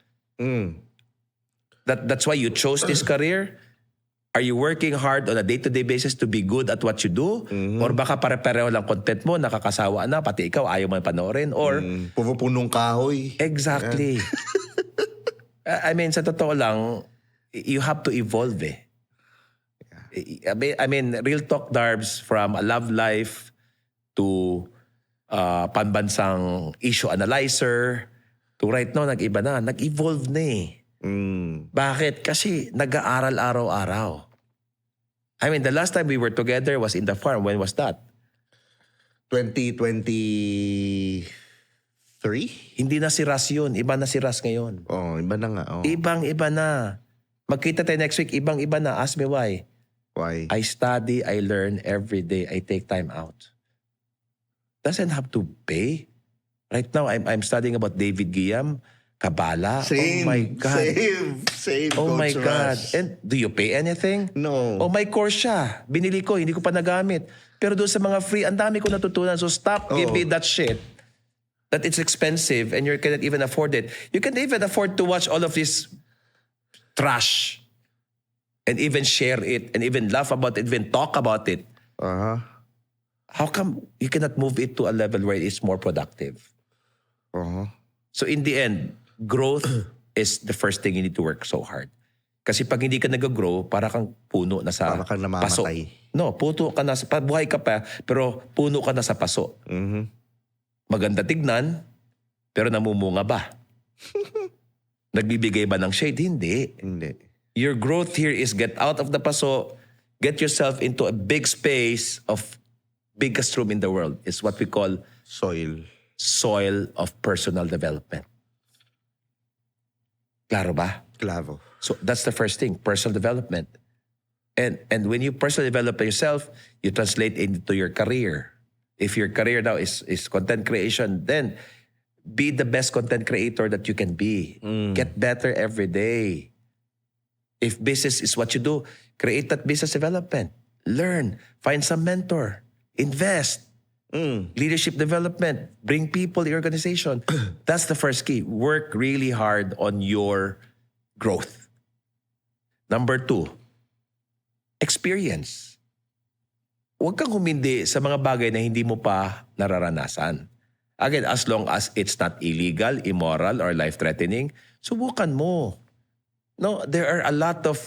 That's why you chose this career. Are you working hard on a day-to-day basis to be good at what you do? Or baka pare-pareho lang content mo, nakakasawa na, pati ikaw ayaw mo panoorin? Or Puro punong kahoy. exactly. I mean, sa totoo lang, you have to evolve eh. I mean, real talk, Darbs, from a love life to panbansang issue analyzer to right now, nag-iba na. Nag-evolve na eh. Bakit? Kasi nag-aaral araw-araw. I mean, the last time we were together was in the farm. When was that? 2023? Hindi na si Ras yun. Iba na si Ras ngayon. Oh, iba na nga. Oh. Ibang-iba na. Magkita tayo next week, ibang-iba na. Ask me why. Why? I study, I learn every day. I take time out. Doesn't have to pay. Right now, I'm studying about David Guillaume, Kabbalah. Same. Oh my God. Same, Oh my Coach God. Russ. And do you pay anything? No. Oh, my course siya. Binili ko, hindi ko pa nagamit. Pero doon sa mga free, ang dami ko natutunan. So stop giving that shit that it's expensive and you cannot even afford it. You can't even afford to watch all of this trash and even share it and even laugh about it, even talk about it. Uh-huh. How come you cannot move it to a level where it's more productive? Uh-huh. So in the end, growth is the first thing you need to work so hard. Kasi pag hindi ka nag-grow, para kang puno na sa Para kang namamatay. paso. No, puno ka na sa, buhay ka pa, pero puno ka na sa paso. Maganda tignan, pero namumunga ba? Nagbibigay ba ng shade? Hindi. Hindi. Your growth here is get out of the paso, get yourself into a big space of biggest room in the world. Is what we call soil of personal development. Klaro ba? Clavo. So that's the first thing, personal development. And when you personally develop yourself, you translate into your career. If your career now is content creation, then be the best content creator that you can be. Get better every day. If business is what you do, create that business development. Learn. Find some mentor. Invest. Leadership development. Bring people to your organization. That's the first key. Work really hard on your growth. Number 2, experience. Huwag kang humindi sa mga bagay na hindi mo pa nararanasan. Again, as long as it's not illegal, immoral, or life-threatening, subukan mo. No, there are a lot of,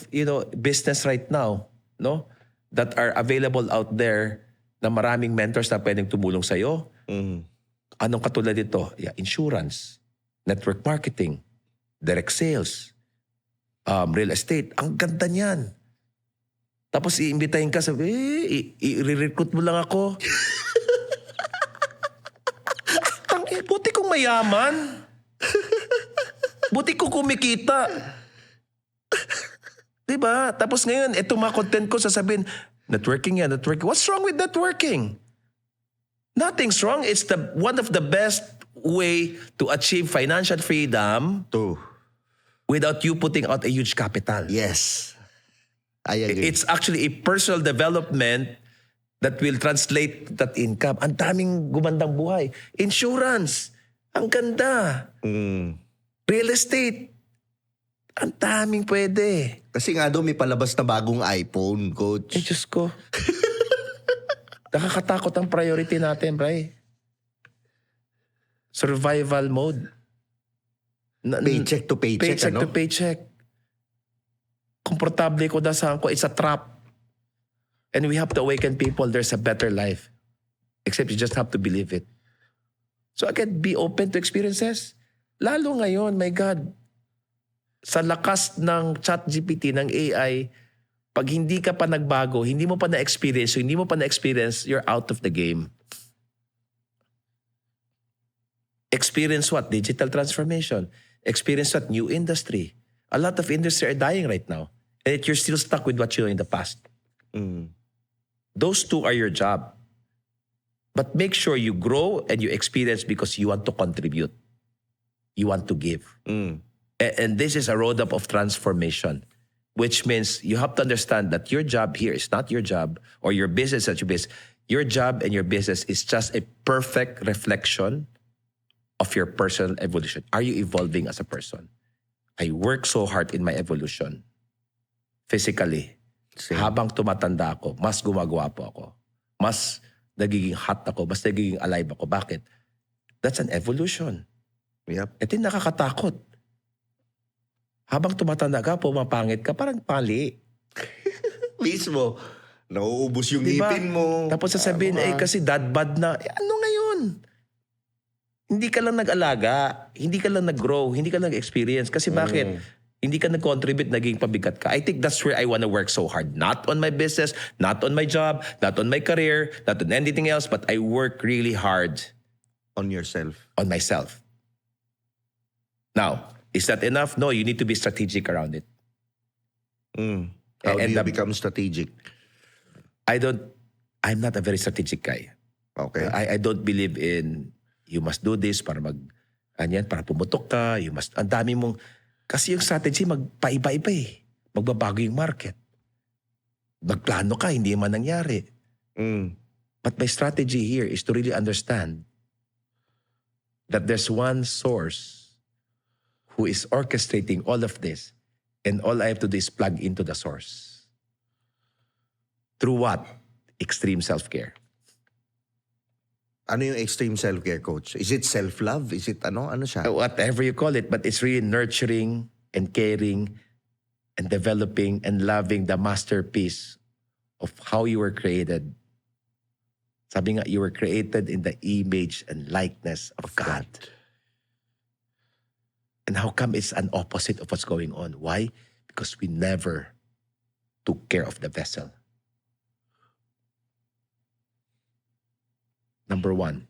business right now, no, that are available out there na maraming mentors na pwedeng tumulong sa'yo. Anong katulad dito? Yeah, insurance, network marketing, direct sales, real estate. Ang ganda niyan. Tapos iimbitahin ka, sabi, i-recruit mo lang ako. Buti kong mayaman. Buti kong kumikita. Diba? Tapos ngayon, itong mga content ko, sasabihin, networking yan, networking. What's wrong with networking? Nothing's wrong. It's one of the best way to achieve financial freedom 2. without you putting out a huge capital. Yes. I agree. It's actually a personal development that will translate that income. Ang daming gumandang buhay. Insurance. Ang ganda. Real estate. Ang daming pwede. Kasi nga daw may palabas na bagong iPhone, Coach. Diyos ko. Nakakatakot ang priority natin, Bray. Survival mode. Paycheck to paycheck, Paycheck ano? to paycheck. Komportable ko dasahan ko. It's a trap. And we have to awaken people. There's a better life. Except you just have to believe it. So again, be open to experiences. Lalo ngayon, my God, sa lakas ng ChatGPT, ng AI, pag hindi ka pa nagbago, hindi mo pa na-experience, so hindi mo pa na-experience, you're out of the game. Experience what? Digital transformation. Experience what? New industry. A lot of industry are dying right now. And yet you're still stuck with what you know in the past. Those 2 are your job. But make sure you grow and you experience because you want to contribute. You want to give. And this is a roadmap of transformation, which means you have to understand that your job here is not your job, or your business that you business. Your job and your business is just a perfect reflection of your personal evolution. Are you evolving as a person? I work so hard in my evolution. Physically, Same. Habang tumatanda ako, mas gumagawa po ako. Mas nagiging hot ako, mas nagiging alive ako. Bakit? That's an evolution. Yep. Ito yung nakakatakot. Habang tumatanda ka, pumapangit ka, parang pali. Mismo. Nauubos yung Diba? ngipin mo. Tapos sasabihin, kasi dad bod na. Ano ngayon? Hindi ka lang nag-alaga, hindi ka lang nag-grow, hindi ka lang nag-experience. Kasi bakit? Hindi ka nag-contribute, naging pabigat ka. I think that's where I want to work so hard. Not on my business, not on my job, not on my career, not on anything else, but I work really hard On yourself. on myself. Now, is that enough? No, you need to be strategic around it. How And do you the- become strategic? I'm not a very strategic guy. Okay. I don't believe in you must do this para para pumutok ka, ang dami mong, kasi yung strategy magpaiba-iba eh. Magbabago yung market. Magplano ka, hindi man nangyari. But my strategy here is to really understand that there's one source who is orchestrating all of this, and all I have to do is plug into the source. Through what? Extreme self-care. Ano yung extreme self-care, coach? Is it self-love? Is it ano? Ano siya? Whatever you call it, but it's really nurturing and caring and developing and loving the masterpiece of how you were created. Sabi nga, you were created in the image and likeness of God. And how come it's an opposite of what's going on? Why? Because we never took care of the vessel. Number one,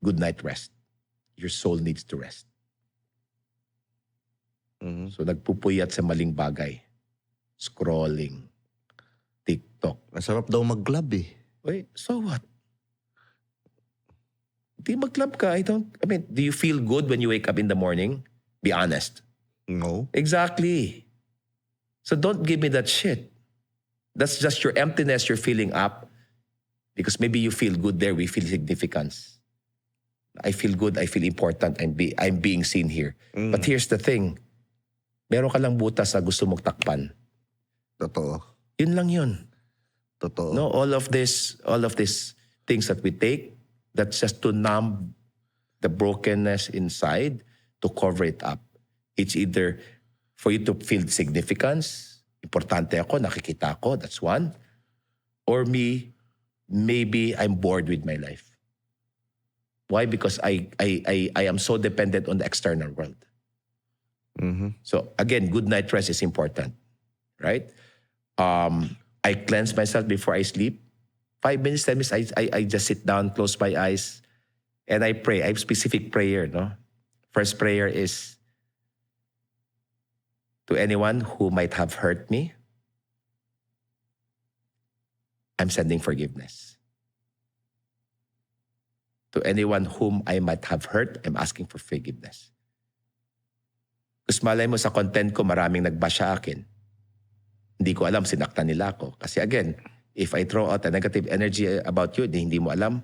good night rest. Your soul needs to rest. So nagpupuyat sa maling bagay. Scrolling. TikTok. Masarap daw mag-club eh. Wait, so what? Di mag-club ka. Do you feel good when you wake up in the morning? Be honest. No. Exactly. So don't give me that shit. That's just your emptiness you're filling up. Because maybe you feel good there, we feel significance. I feel good, I feel important, I'm being seen here. But here's the thing. Meron ka lang butas na gusto mong takpan. Totoo. Yun lang yun. Totoo. No, all of these things that we take, that's just to numb the brokenness inside, to cover it up. It's either for you to feel significance, importante ako, nakikita ako, that's one. Or maybe I'm bored with my life. Why? Because I am so dependent on the external world. So again, good night rest is important, right? I cleanse myself before I sleep. 5 minutes, 10 minutes, I just sit down, close my eyes, and I pray. I have specific prayer, no? First prayer is to anyone who might have hurt me, I'm sending forgiveness. To anyone whom I might have hurt, I'm asking for forgiveness. Kasi malay mo sa content ko, maraming nagbash sa akin. Hindi ko alam, sinaktan nila ako. Kasi again, if I throw out a negative energy about you, hindi mo alam,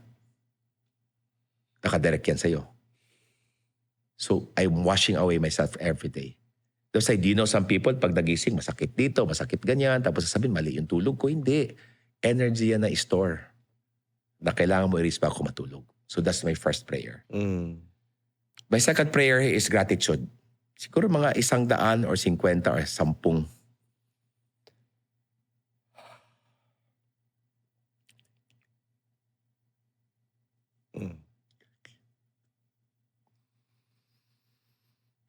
nakadirect yan sa'yo. So, I'm washing away myself every day. Because do you know some people, pag nagising, masakit dito, masakit ganyan, tapos sasabihin, mali yung tulog ko. Hindi. Energy yan na store na kailangan mo i-release bago matulog. So that's my first prayer. My second prayer is gratitude. Siguro mga 100 or 50 or 10.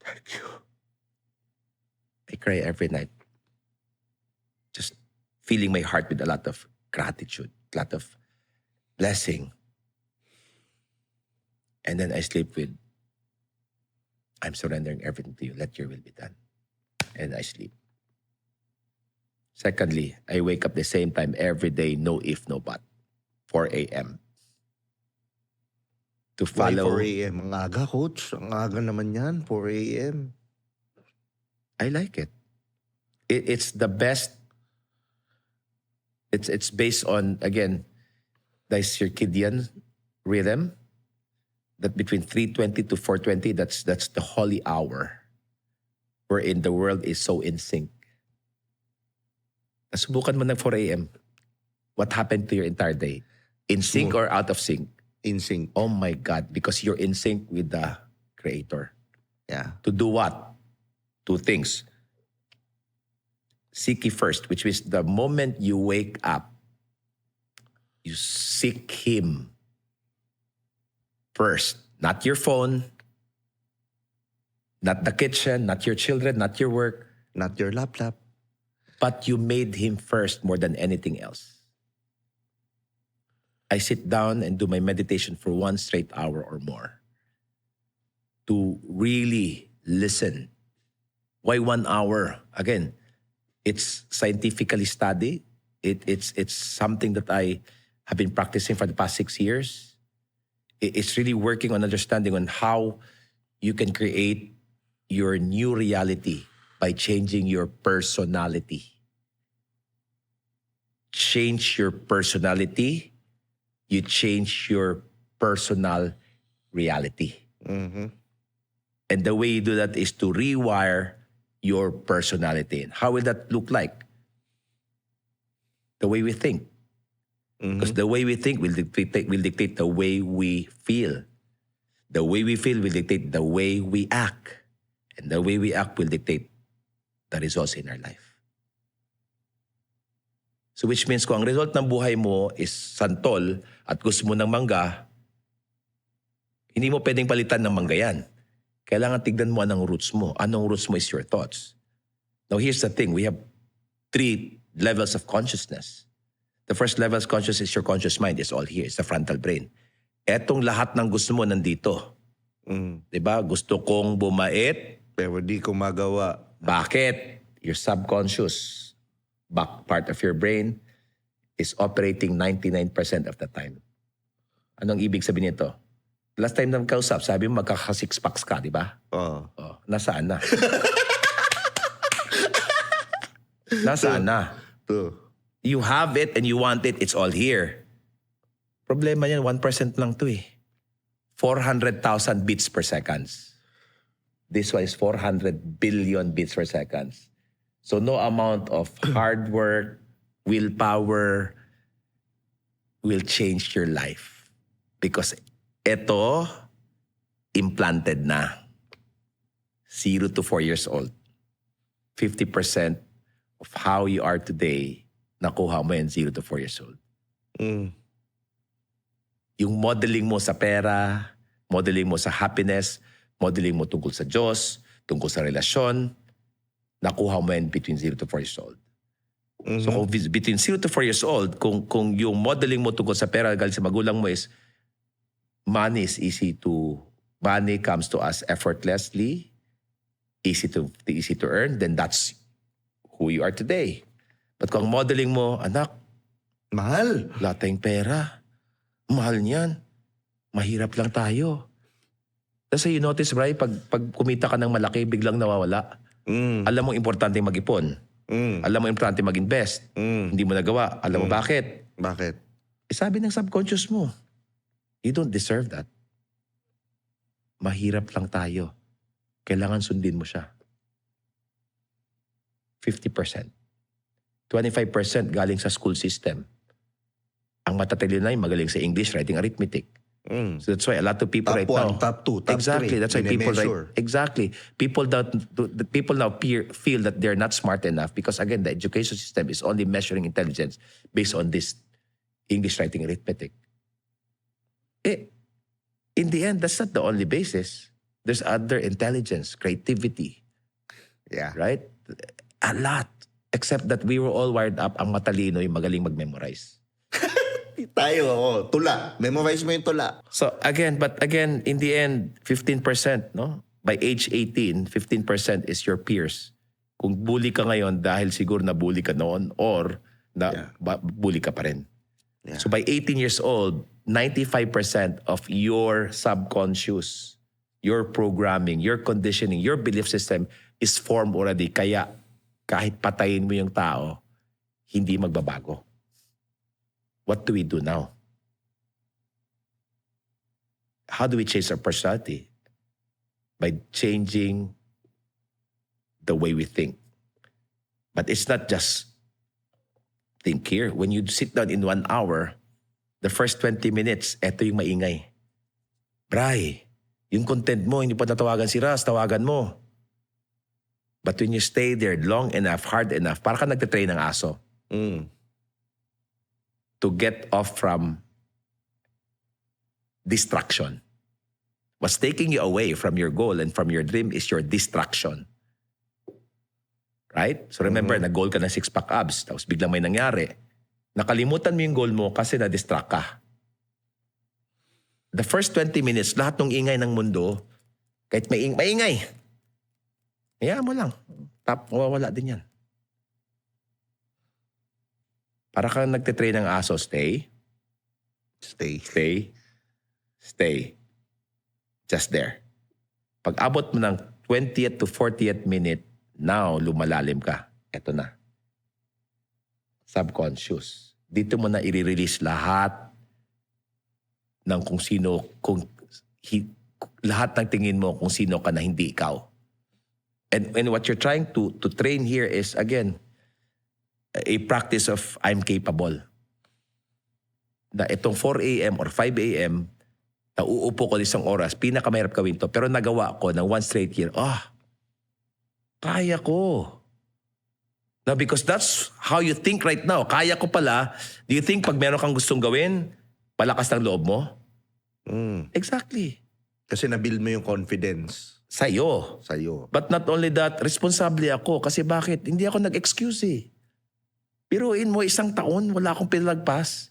Thank you. I cry every night. Just feeling my heart with a lot of gratitude, a lot of blessing. And then I sleep with, I'm surrendering everything to you. Let your will be done. And I sleep. Secondly, I wake up the same time every day, no if, no but. 4 a.m. To Why follow. 4 a.m.? Ang aga, coach. Ang aga naman yan, 4 a.m. I like it. It's the best. It's based on, again, the circadian rhythm, that between 3:20 to 4:20, that's the holy hour wherein the world is so in sync. Nasubukan mo ng 4 a.m. What happened to your entire day? In sync or out of sync? In sync. Oh my God, because you're in sync with the Creator. Yeah. To do what? 2 things. Seek ye first, which means the moment you wake up, you seek Him first. Not your phone, not the kitchen, not your children, not your work, Not your laptop. but you made Him first more than anything else. I sit down and do my meditation for 1 straight hour or more to really listen. Why 1 hour? Again, it's scientifically studied. It's something that I have been practicing for the past 6 years. It's really working on understanding on how you can create your new reality by changing your personality. Change your personality, you change your personal reality. Mm-hmm. And the way you do that is to rewire your personality. And how will that look like? The way we think. Because the way we think will dictate the way we feel. The way we feel will dictate the way we act. And the way we act will dictate the results in our life. So which means kung ang result ng buhay mo is santol at gusto mo ng mangga, hindi mo pwedeng palitan ng mangga yan. Kailangan tignan mo anong roots mo. Anong roots mo is your thoughts. Now here's the thing. We have 3 levels of consciousness. The first level of consciousness is your conscious mind. It's all here. It's the frontal brain. Etong lahat ng gusto mo nandito. Diba? Gusto kong bumait. Pero di ko magawa. Bakit? Your subconscious back part of your brain is operating 99% of the time. Anong ibig sabihin nito? Last time na kausap, sabi mo magkaka-6 packs ka, di ba? Oh. Oh, nasaan na? Nasaan na? To. You have it and you want it, it's all here. Problema yan, 1% lang to eh. 400,000 beats per second. This one is 400 billion beats per second. So no amount of hard work, willpower will change your life. Because ito, implanted na. 0 to 4 years old. 50% of how you are today, nakuha mo yan 0 to 4 years old. Yung modeling mo sa pera, modeling mo sa happiness, modeling mo tungkol sa Diyos, tungkol sa relasyon, nakuha mo yan between 0 to 4 years old. So kung between 0 to 4 years old, kung yung modeling mo tungkol sa pera galing sa magulang mo is money comes to us effortlessly, easy to earn, then that's who you are today. But kung modeling mo, anak, Mahal. wala tayong pera, mahal niyan, mahirap lang tayo. Kasi you notice, right, pag kumita ka ng malaki, biglang nawawala. Alam mo importante mag-ipon. Alam mo importante mag-invest. Hindi mo nagawa. Alam mo bakit? Bakit? Sabi ng subconscious mo, you don't deserve that. Mahirap lang tayo. Kailangan sundin mo siya. 50%. 25% galing sa school system. Ang matatalino na yung magaling sa English, writing, arithmetic. So that's why a lot of people Top right 1, now... top 2, top 3. Exactly. That's why people Minemeasure. Exactly. People now feel that they're not smart enough because again, the education system is only measuring intelligence based on this English writing arithmetic. In the end, that's not the only basis. There's other intelligence, creativity, Yeah. right? A lot. Except that we were all wired up, ang matalino yung magaling mag-memorize. Tayo, tula. Memorize mo yung tula. So again, in the end, 15%, no? By age 18, 15% is your peers. Kung bully ka ngayon dahil siguro na bully ka noon or bully ka pa rin. Yeah. So by 18 years old, 95% of your subconscious, your programming, your conditioning, your belief system is formed already. Kaya kahit patayin mo yung tao, hindi magbabago. What do we do now? How do we change our personality? By changing the way we think. But it's not just think here, when you sit down in 1 hour, the first 20 minutes, eto yung maingay. Bray, yung content mo, hindi pa natawagan si Ras, tawagan mo. But when you stay there long enough, hard enough, para ka nagtitrain ng aso to get off from distraction. What's taking you away from your goal and from your dream is your distraction. Right? So remember, nag-goal ka ng 6-pack abs, tapos biglang may nangyari. Nakalimutan mo yung goal mo kasi na-distract ka. The first 20 minutes, lahat ng ingay ng mundo, kahit maingay, hayaan mo lang. Mawawala din yan. Para kang nagtitrain ng aso, stay. Just there. Pag abot mo ng 20th to 40th minute, now lumalalim ka. Eto na. Subconscious. Dito mo na i-release lahat ng lahat ng tingin mo kung sino ka na hindi ikaw. And what you're trying to train here is, again, a practice of I'm capable. Na itong 4 a.m. or 5 a.m., nauupo ko isang oras, pinakamahirap gawin to, pero nagawa ko ng 1 straight year, kaya ko. Now, because that's how you think right now. Kaya ko pala. Do you think pag meron kang gustong gawin, palakas ng loob mo? Exactly. Kasi nabuild mo yung confidence Sa'yo. But not only that, responsable ako. Kasi bakit? Hindi ako nag-excuse eh. Piruin mo, 1 taon, wala akong pinalagpas.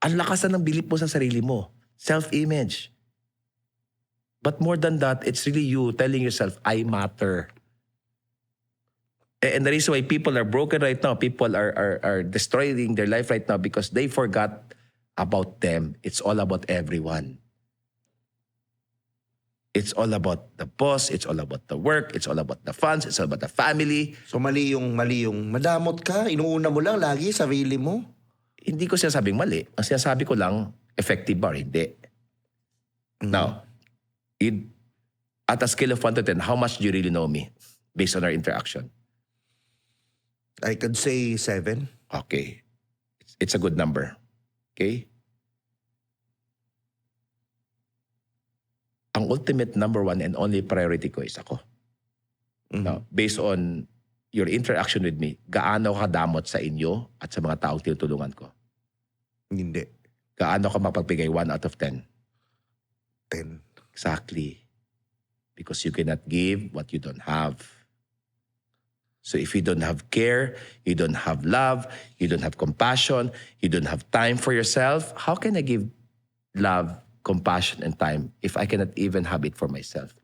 Ang lakas na ng bilip mo sa sarili mo. Self-image. But more than that, it's really you telling yourself, I matter. And the reason why people are broken right now, people are destroying their life right now because they forgot about them. It's all about everyone. It's all about the boss, it's all about the work, it's all about the funds, it's all about the family. So mali yung madamot ka, inuuna mo lang lagi sarili mo. Hindi ko sinasabing mali. Ang sinasabi ko lang, effective ba or hindi. Now, at a scale of 1 to 10, how much do you really know me based on our interaction? I could say 7. Okay. It's a good number. Okay? Ang ultimate number 1 and only priority ko is ako. Now, based on your interaction with me, gaano ka damot sa inyo at sa mga taong tinutulungan ko? Hindi. Gaano ka mapagbigay 1 out of 10? 10. Exactly. Because you cannot give what you don't have. So if you don't have care, you don't have love, you don't have compassion, you don't have time for yourself, how can I give love, compassion, and time if I cannot even have it for myself?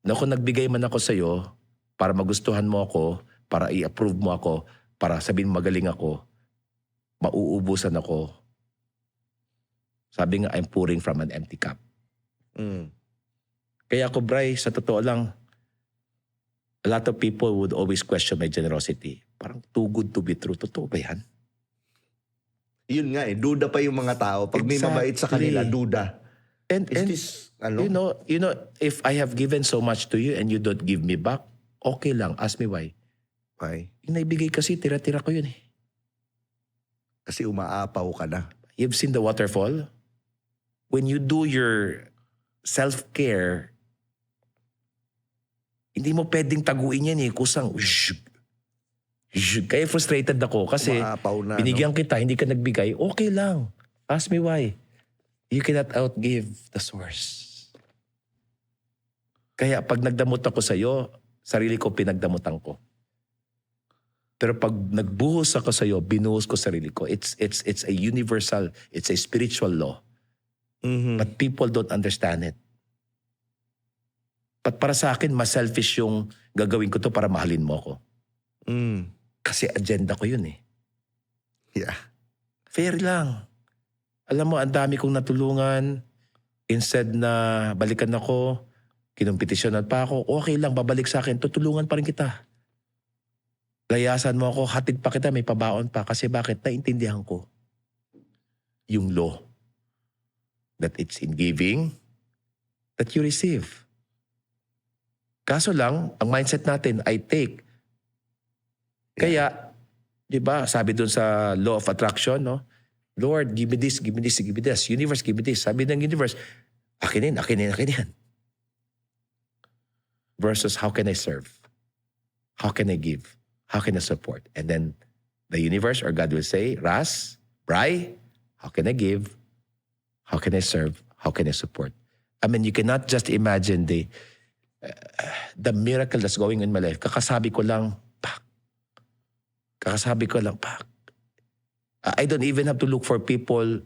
Na kung nagbigay man ako sa'yo para magustuhan mo ako, para i-approve mo ako, para sabihin magaling ako, mauubusan ako. Sabi nga, I'm pouring from an empty cup. Kaya ako, Bray, sa totoo lang, a lot of people would always question my generosity. Parang too good to be true. Totoo ba yan? Yun nga duda pa yung mga tao. Pag may mabait sa kanila, duda. And this, you know, if I have given so much to you and you don't give me back, okay lang. Ask me why. Why? Yung naibigay kasi, tira-tira ko yun eh. Kasi umaapaw ka na. You've seen the waterfall? When you do your self-care, hindi mo pwedeng taguin yan eh. Kusang, kaya frustrated ako kasi binigyan kita, hindi ka nagbigay, okay lang. Ask me why. You cannot outgive the source. Kaya pag nagdamot ako sa'yo, sarili ko pinagdamutan ko. Pero pag nagbuhos ako sa'yo, binuhos ko sarili ko. It's a universal, it's a spiritual law. But people don't understand it. But para sa akin, mas selfish yung gagawin ko to para mahalin mo ako. Kasi agenda ko yun eh. Yeah. Fair lang. Alam mo, ang dami kong natulungan. Instead na balikan ako, kinumpetisyonan pa ako, okay lang, babalik sa akin, tutulungan pa rin kita. Layasan mo ako, hatid pa kita, may pabaon pa. Kasi bakit? Naintindihan ko yung law. That it's in giving that you receive. Kaso lang, ang mindset natin ay take. Kaya, Di ba? Sabi dun sa law of attraction, no? Lord, give me this, give me this, give me this. Universe, give me this. Sabi ng universe, akinin, akinin, akinin. Versus how can I serve? How can I give? How can I support? And then the universe or God will say, Ras, Bri, how can I give? How can I serve? How can I support? I mean, you cannot just imagine the miracle that's going on in my life. Kakasabi ko lang, pak. Kakasabi ko lang, pak. I don't even have to look for people.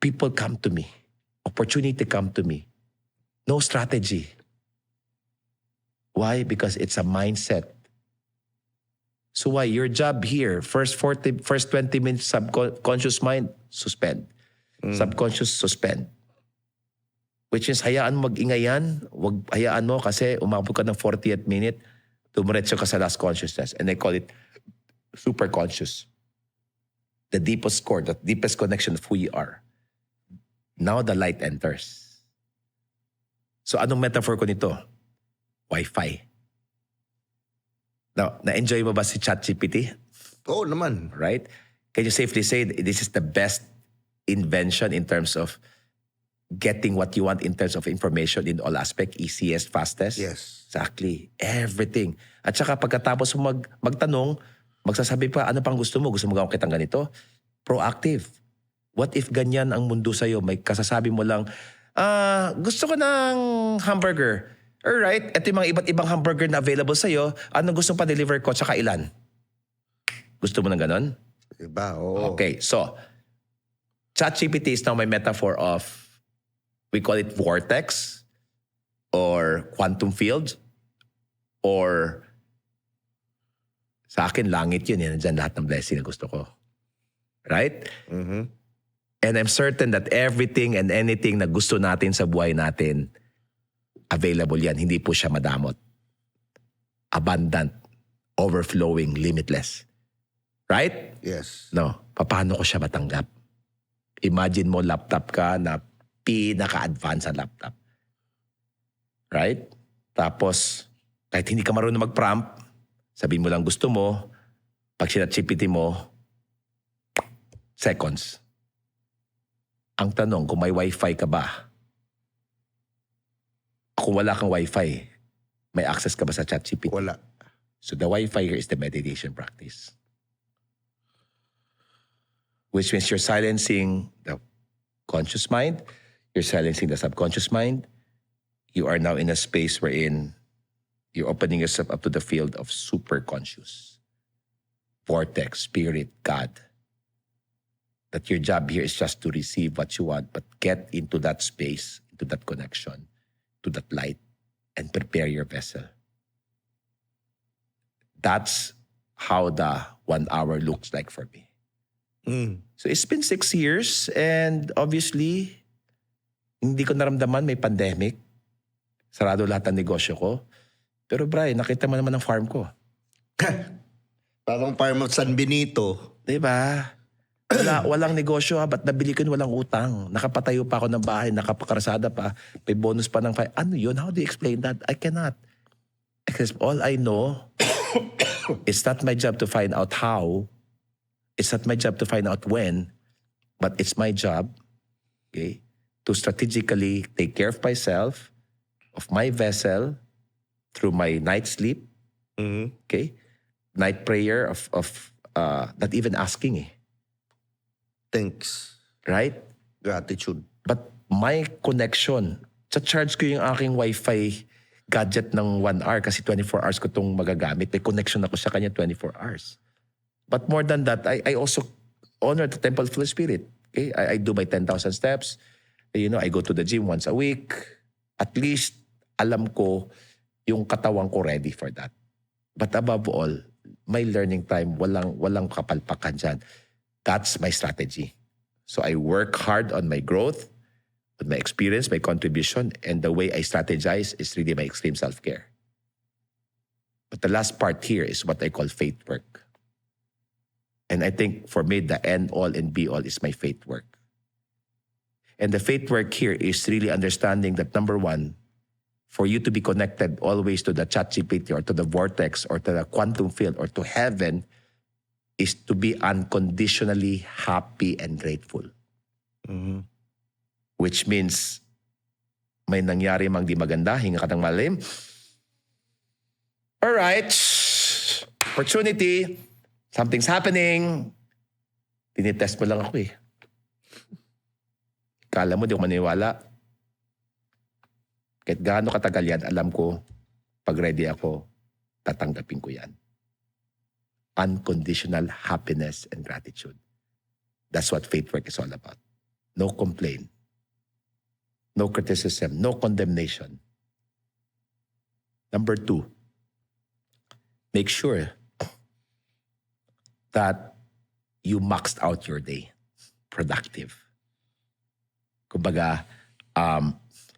People come to me. Opportunity come to me. No strategy. Why? Because it's a mindset. So why? Your job here, first 20 minutes, subconscious mind, suspend. Subconscious, suspend. Which is, hayaan mo mag-ingayan. Wag, hayaan mo kasi umabot ka ng 40th minute, tumuretso ka sa last consciousness. And I call it super conscious. The deepest core, the deepest connection of who you are. Now the light enters. So anong metaphor ko nito? Wi-Fi. Now, na-enjoy mo ba si ChatGPT? Oo naman. Right? Can you safely say this is the best invention in terms of getting what you want in terms of information in all aspects, easiest, fastest? Yes. Exactly. Everything. At saka pagkatapos mo magtanong, magsasabi pa, ano pang gusto mo? Gusto mo gawin kitang ganito? Proactive. What if ganyan ang mundo sa'yo? May kasasabi mo lang, gusto ko ng hamburger. Alright, ito yung mga iba't ibang hamburger na available sa'yo. Anong gusto pa deliver ko? Tsaka ilan? Gusto mo ng ganon? Diba? Oo. Okay, so, ChatGPT is now my metaphor of, we call it vortex, or quantum field, or sa akin, langit yun. Yan, dyan lahat ng blessing na gusto ko. Right? Mhm. And I'm certain that everything and anything na gusto natin sa buhay natin, available yan. Hindi po siya madamot. Abundant, overflowing, limitless. Right? Yes. No. Paano ko siya matanggap? Imagine mo laptop ka na pinaka-advanced na laptop. Right? Tapos, kahit hindi ka marunong mag-prompt, sabihin mo lang gusto mo, pag sinat-GPT mo, seconds. Ang tanong, kung may wifi ka ba? Kung wala kang wifi, may access ka ba sa ChatGPT? Wala. So the wifi here is the meditation practice. Which means you're silencing the conscious mind, you're silencing the subconscious mind. You are now in a space wherein you're opening yourself up to the field of super conscious. Vortex, spirit, God. That your job here is just to receive what you want, but get into that space, into that connection, to that light, and prepare your vessel. That's how the 1 hour looks like for me. So it's been 6 years, and obviously, hindi ko naramdaman may pandemic. Sarado lahat ng negosyo ko. Pero Brian, nakita mo naman ang farm ko. Parang farm of San Benito. Diba? Walang negosyo ba't nabili ko walang utang? Nakapatayo pa ako ng bahay, nakapakarasada pa, may bonus pa ng ano yun? How do you explain that? I cannot. Because all I know, it's not my job to find out how, it's not my job to find out when, but it's my job, okay, to strategically take care of myself, of my vessel, through my night sleep, okay, night prayer of not even asking Thanks. right? Gratitude. But my connection, charge ko yung aking wifi gadget ng 1 hour kasi 24 hours ko itong magagamit. May connection ako sa kanya 24 hours. But more than that, I also honor the Temple of the Spirit. Okay? I do my 10,000 steps. You know, I go to the gym once a week. At least, alam ko yung katawan ko ready for that. But above all, my learning time, walang kapalpakan dyan. That's my strategy. So I work hard on my growth, on my experience, my contribution, and the way I strategize is really my extreme self-care. But the last part here is what I call faith work. And I think for me, the end all and be all is my faith work. And the faith work here is really understanding that number one, for you to be connected always to the ChatGPT or to the vortex or to the quantum field or to heaven is to be unconditionally happy and grateful. Mhm. Which means may nangyari mang di maganda, hinga ka ng malim. Alright, opportunity, something's happening. Tinitest mo lang ako eh. Kala mo di ako maniwala. Kahit gaano katagal yan, alam ko, pag ready ako, tatanggapin ko yan. Unconditional happiness and gratitude. That's what faith work is all about. No complaint. No criticism. No condemnation. Number 2, make sure that you maxed out your day. Productive. Kumbaga,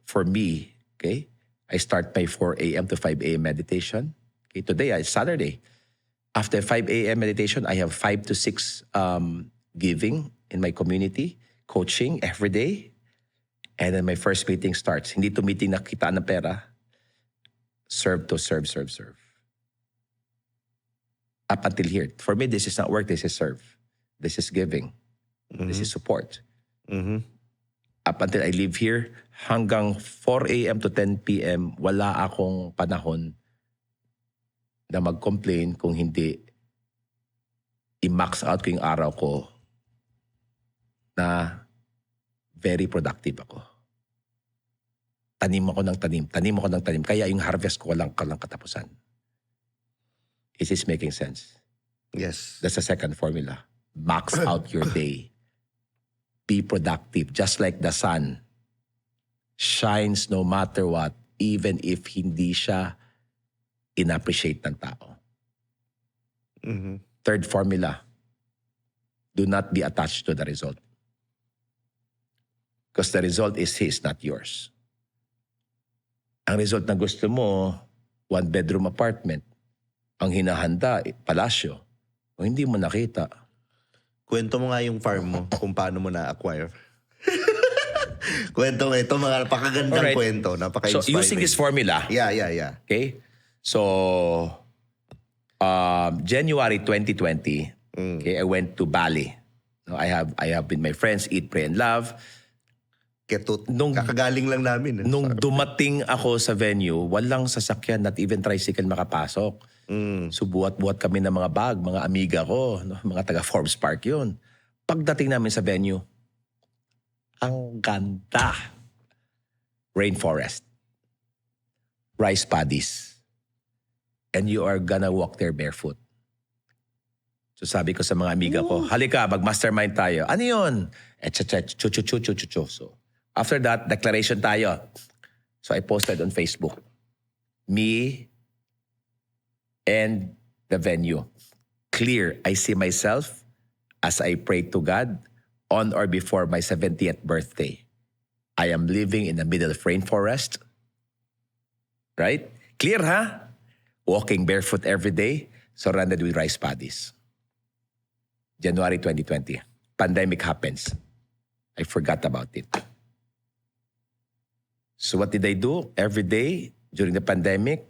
for me, okay, I start my 4 a.m. to 5 a.m. meditation. Okay, today is Saturday. After 5 a.m. meditation, I have 5 to 6 giving in my community, coaching every day. And then my first meeting starts. Hindi to meeting na kitaan ng pera. Serve to serve, serve, serve. Up until here. For me, this is not work. This is serve. This is giving. This is support. Mhm. Up until I leave here, hanggang 4 a.m. to 10 p.m., wala akong panahon na mag-complain kung hindi i-max out ko yung araw ko na very productive ako. Tanim ako ng tanim. Kaya yung harvest ko walang katapusan. Is this making sense? Yes. That's the second formula. Max out your day. Be productive. Just like the sun shines no matter what, even if hindi siya in-appreciate ng tao. Mhm. Third formula, do not be attached to the result. Because the result is his, not yours. Ang result na gusto mo, 1-bedroom apartment. Ang hinahanda, palasyo. O hindi mo nakita. Kwento mo nga yung farm mo kung paano mo na-acquire. Kwento mo ito, mga napakagandang Alright. kwento, So napaka-inspiring. using this formula, Yeah. okay? So, January 2020, okay, I went to Bali. No, I have with my friends, Eat, Pray, and Love. Ketut. Nung- Kakagaling lang namin. Nung dumating ako sa venue, walang sasakyan, not even tricycle makapasok. So buhat-buhat kami ng mga bag, mga amiga ko, no? Mga taga Forbes Park yun. Pagdating namin sa venue, ang ganda. Rainforest. Rice paddies. And you are gonna walk there barefoot. So sabi ko sa mga amiga ko, halika, mag-mastermind tayo. Ano yun? Chu. So after that, declaration tayo. So I posted on Facebook. Me and the venue. Clear, I see myself as I pray to God on or before my 70th birthday. I am living in the middle of rainforest. Right? Clear, ha? Walking barefoot every day, surrounded with rice paddies. January 2020. Pandemic happens. I forgot about it. So what did I do? Every day during the pandemic,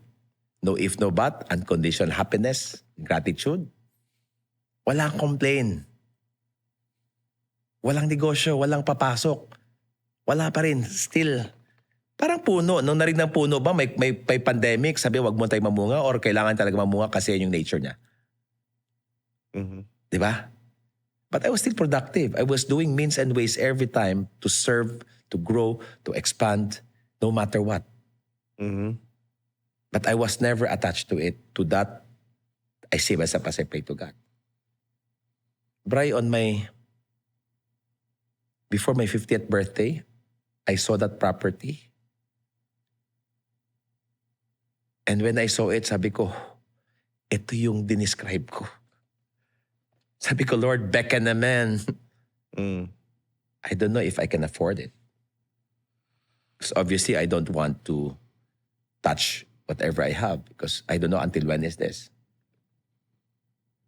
no if, no but, unconditional happiness, gratitude. Walang complain. Walang negosyo, walang papasok. Wala pa rin, still. Parang puno. Nung narinig ng puno ba, may pandemic, sabi wag mo tayo mamunga or kailangan talaga mamunga kasi yun yung nature niya. Mhm. Di ba? But I was still productive. I was doing means and ways every time to serve, to grow, to expand, no matter what. Mhm. But I was never attached to it. To that, I see myself as I pray to God. Bri, before my 50th birthday, I saw that property. And when I saw it, sabi ko, ito yung dinescribe ko. Sabi ko, Lord, beka naman. Mm. I don't know if I can afford it. Because obviously, I don't want to touch whatever I have because I don't know until when is this.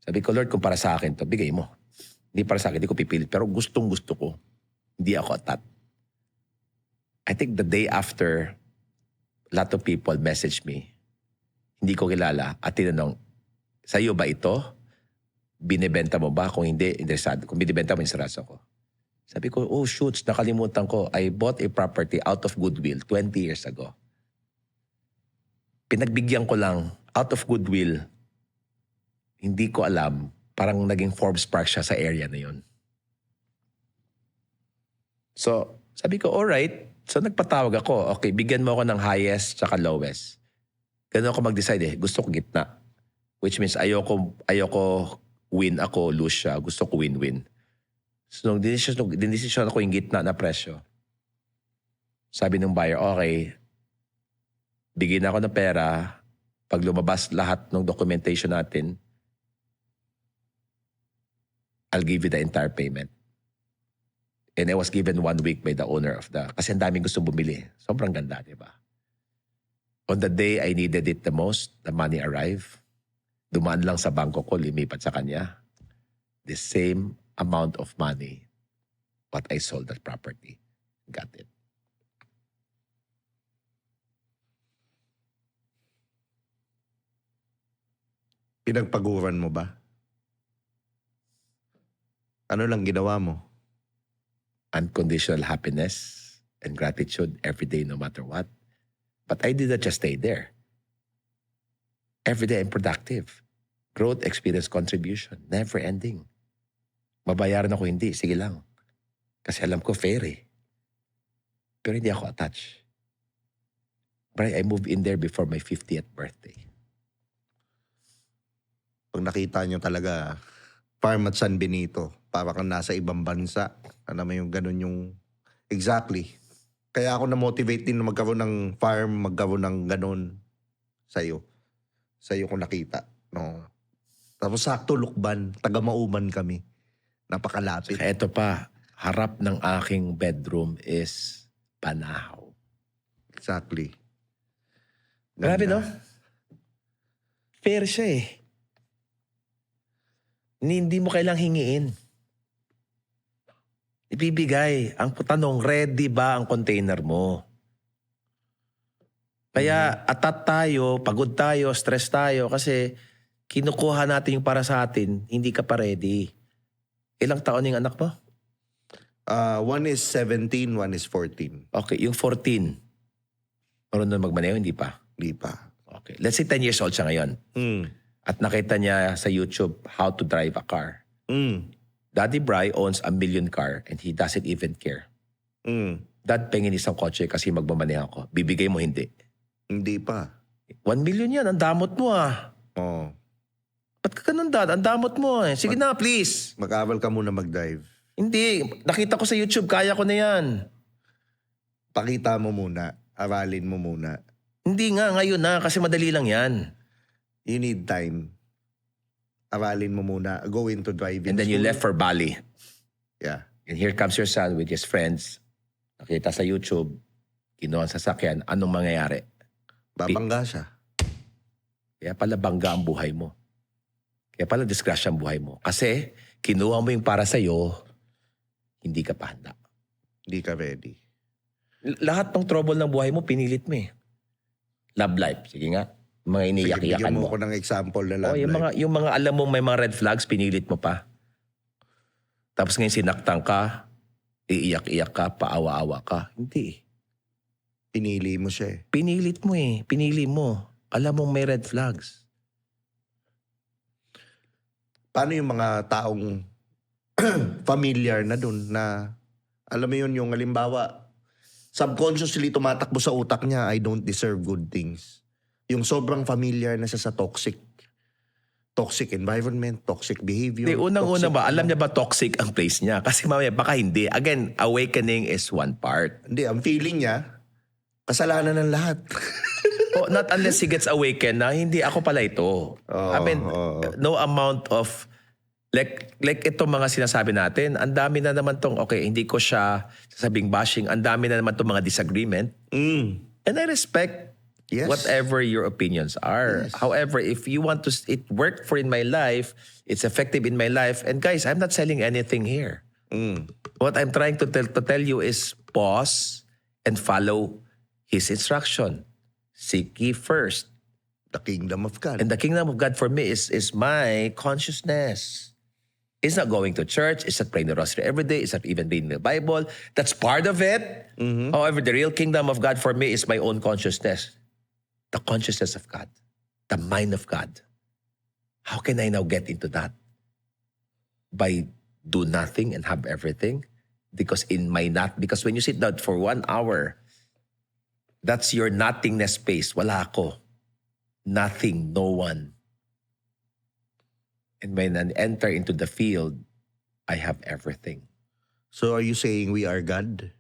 Sabi ko, Lord, kung para sa akin to, bigay mo. Hindi para sa akin, hindi ko pipilit. Pero gustong-gusto ko. Hindi ako atat. I think the day after lot of people message me. Hindi ko kilala at tinanong, sa'yo ba ito? Binibenta mo ba? Kung hindi, interesado. Kung binibenta mo, interesado ko. Sabi ko, oh shoots, nakalimutan ko. I bought a property out of goodwill 20 years ago. Pinagbigyan ko lang, out of goodwill, hindi ko alam, parang naging Forbes Park siya sa area na yun. So, sabi ko, alright. So, nagpatawag ako. Okay, bigyan mo ako ng highest tsaka lowest. Ganun ako mag-decide eh. Gusto ko gitna. Which means ayoko win ako, lose siya. Gusto ko win-win. So, nung decision ako yung gitna na presyo. Sabi ng buyer, okay, bigyan ako ng pera. Pag lumabas lahat ng documentation natin, I'll give you the entire payment. And I was given 1 week by the owner of kasi ang daming gusto bumili. Sobrang ganda, di ba? On the day I needed it the most, the money arrived. Dumaan lang sa bangko ko, lumipat sa kanya. The same amount of money what I sold that property. Got it. Pinagpaguran mo ba? Ano lang ginawa mo? Unconditional happiness and gratitude every day no matter what. But I did not just stay there. Every day I'm productive. Growth, experience, contribution. Never ending. Mabayaran ako hindi, sige lang. Kasi alam ko fair eh. Pero hindi ako attached. But I moved in there before my 50th birthday. Pag nakita nyo talaga, farm at San Benito, para kang nasa ibang bansa. Ano mo yung ganun yung... Exactly. Kaya ako na-motivate din na magkaroon ng farm, magkaroon ng ganun sa'yo. Sa'yo ko nakita. No. Tapos sakto Lukban, taga-Mauban kami. Napakalapit. Saka eto pa, harap ng aking bedroom is Banahaw. Exactly. Grabe no? Fair siya eh. Hindi mo kailang hingiin. Ibibigay. Ang tanong, ready ba ang container mo? Kaya atat tayo, pagod tayo, stress tayo kasi kinukuha natin yung para sa atin, hindi ka pa ready. Ilang taon yung anak mo? One is 17, one is 14. Okay, yung 14. Marunong magmaneho, hindi pa? Di pa. Okay, let's say 10 years old siya ngayon. At nakita niya sa YouTube how to drive a car. Daddy Bry owns a million car and he doesn't even care. Dad, pengin isang kotse kasi magmamaneho ako. Bibigay mo hindi. Hindi pa. 1 million yan, ang damot mo ah. Oh. Ba't ka ganun, Dad? Ang damot mo eh. Sige na, please. Mag-aral ka muna mag-drive. Hindi, nakita ko sa YouTube, kaya ko na yan. Pakita mo muna. Aralin mo muna. Hindi nga, ngayon na, kasi madali lang yan. You need time. Aralin mo muna. Go into driving And then you school. left for Bali. Yeah. And here comes your son with his friends. Nakita sa YouTube, kinuha ang sasakyan, anong mangyayari? Babangga siya. Kaya pala bangga ang buhay mo. Kaya pala disgrasya ang buhay mo. Kasi kinuha mo yung para sa'yo, hindi ka pa handa. Hindi ka ready. Lahat ng trouble ng buhay mo, pinilit mo eh. Love life, sige nga. Mga Sige, iniyak-iyakan bigyan mo. mo ko ng example na love yung life. mga alam mong may mga red flags, pinilit mo pa. Tapos ngayon sinaktan ka, iiyak-iyak ka, paawa-awa ka. Hindi. Pinili mo siya eh. Pinilit mo eh. Pinili mo. Alam mong may red flags. Paano yung mga taong familiar na dun na alam mo yun yung halimbawa subconsciously tumatakbo sa utak niya, I don't deserve good things. Yung sobrang familiar na siya sa toxic environment, toxic behavior. Hindi, unang-una toxic- ba, alam niya ba toxic ang place niya? Kasi mamaya, baka hindi. Again, awakening is one part. Hindi, ang feeling niya, kasalanan ng lahat. Oh, not unless he gets awakened na, hindi ako pala ito. I mean, no amount of, like itong mga sinasabi natin, ang dami na naman tong, okay, hindi ko siya sasabing bashing, ang dami na naman tong mga disagreement. And I respect Yes. whatever your opinions are. Yes. However, if you want to, it worked for in my life, it's effective in my life, and guys, I'm not selling anything here. What I'm trying to tell you is pause and follow his instruction. Seek ye first. The kingdom of God. And the kingdom of God for me is my consciousness. It's not going to church. It's not praying the rosary every day. It's not even reading the Bible. That's part of it. However, the real kingdom of God for me is my own consciousness. The consciousness of God. The mind of God. How can I now get into that? By do nothing and have everything? Because when you sit down for 1 hour, that's your nothingness space. Wala ako. Nothing, no one. And when I enter into the field, I have everything. So are you saying we are God?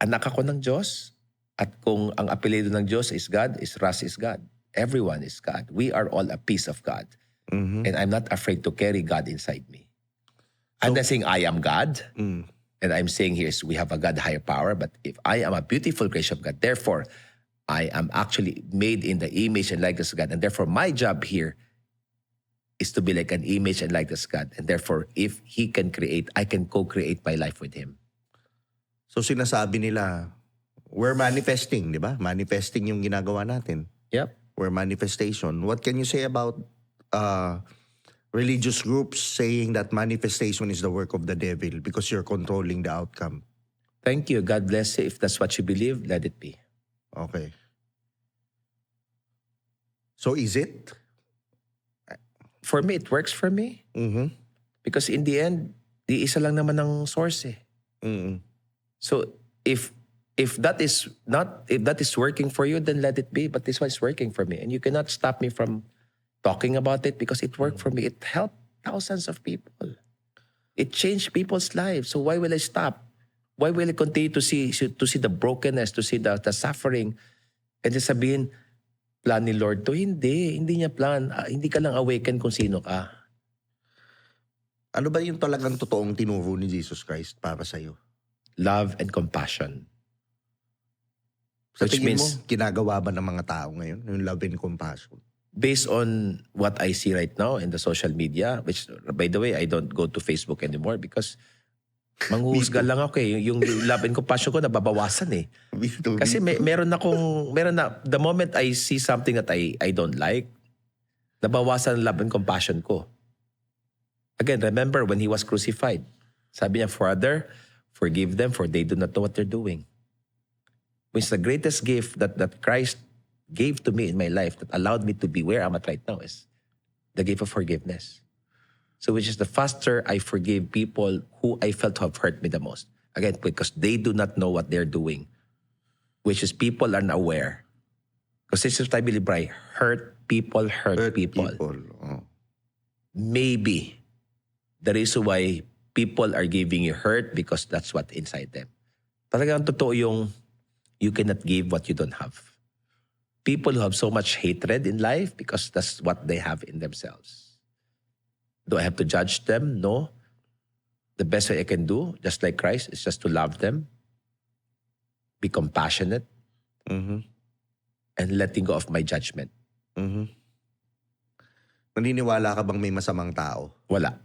Anak ako ng Diyos. At kung ang apelyido ng Diyos is God, is Ras is God. Everyone is God. We are all a piece of God. And I'm not afraid to carry God inside me. I'm not saying I am God. And I'm saying here is we have a God higher power. But if I am a beautiful creation of God, therefore, I am actually made in the image and likeness of God. And therefore, my job here is to be like an image and likeness of God. And therefore, if He can create, I can co-create my life with Him. So sinasabi nila, we're manifesting, di ba? Manifesting yung ginagawa natin. Yep. We're manifestation. What can you say about religious groups saying that manifestation is the work of the devil because you're controlling the outcome? Thank you. God bless you. If that's what you believe, let it be. Okay. So is it? For me, it works for me. Because in the end, di isa lang naman ang source eh. So if that is working for you, then let it be. But this one is working for me. And you cannot stop me from talking about it because it worked for me. It helped thousands of people. It changed people's lives. So why will I stop? Why will I continue to see the brokenness, to see the suffering? And just sabihin, plan ni Lord to. Hindi niya plan. Hindi ka lang awaken kung sino ka. Ano ba yung talagang totoong tinuro ni Jesus Christ para sa'yo? Love and compassion. Sa Which tingin mo, means, ginagawa ba ng mga tao ngayon? Yung love and compassion? based on what I see right now in the social media, which, by the way, I don't go to Facebook anymore because manghuhusga lang ako eh. Yung love and compassion ko nababawasan eh. Kasi meron na, the moment I see something that I don't like, nabawasan ang love and compassion ko. Again, remember when He was crucified, sabi niya, Father, forgive them for they do not know what they're doing. Which is the greatest gift that Christ gave to me in my life that allowed me to be where I'm at right now is the gift of forgiveness. So which is the faster I forgive people who I felt have hurt me the most. Again, because they do not know what they're doing. Which is people are unaware. Because this is what I believe, Bri, hurt people hurt people. Oh. Maybe the reason why people are giving you hurt because that's what inside them. Talagang totoo yung you cannot give what you don't have. People who have so much hatred in life because that's what they have in themselves. Do I have to judge them? No. The best way I can do, just like Christ, is just to love them, be compassionate, and letting go of my judgment. Naniniwala ka bang may masamang tao? Wala.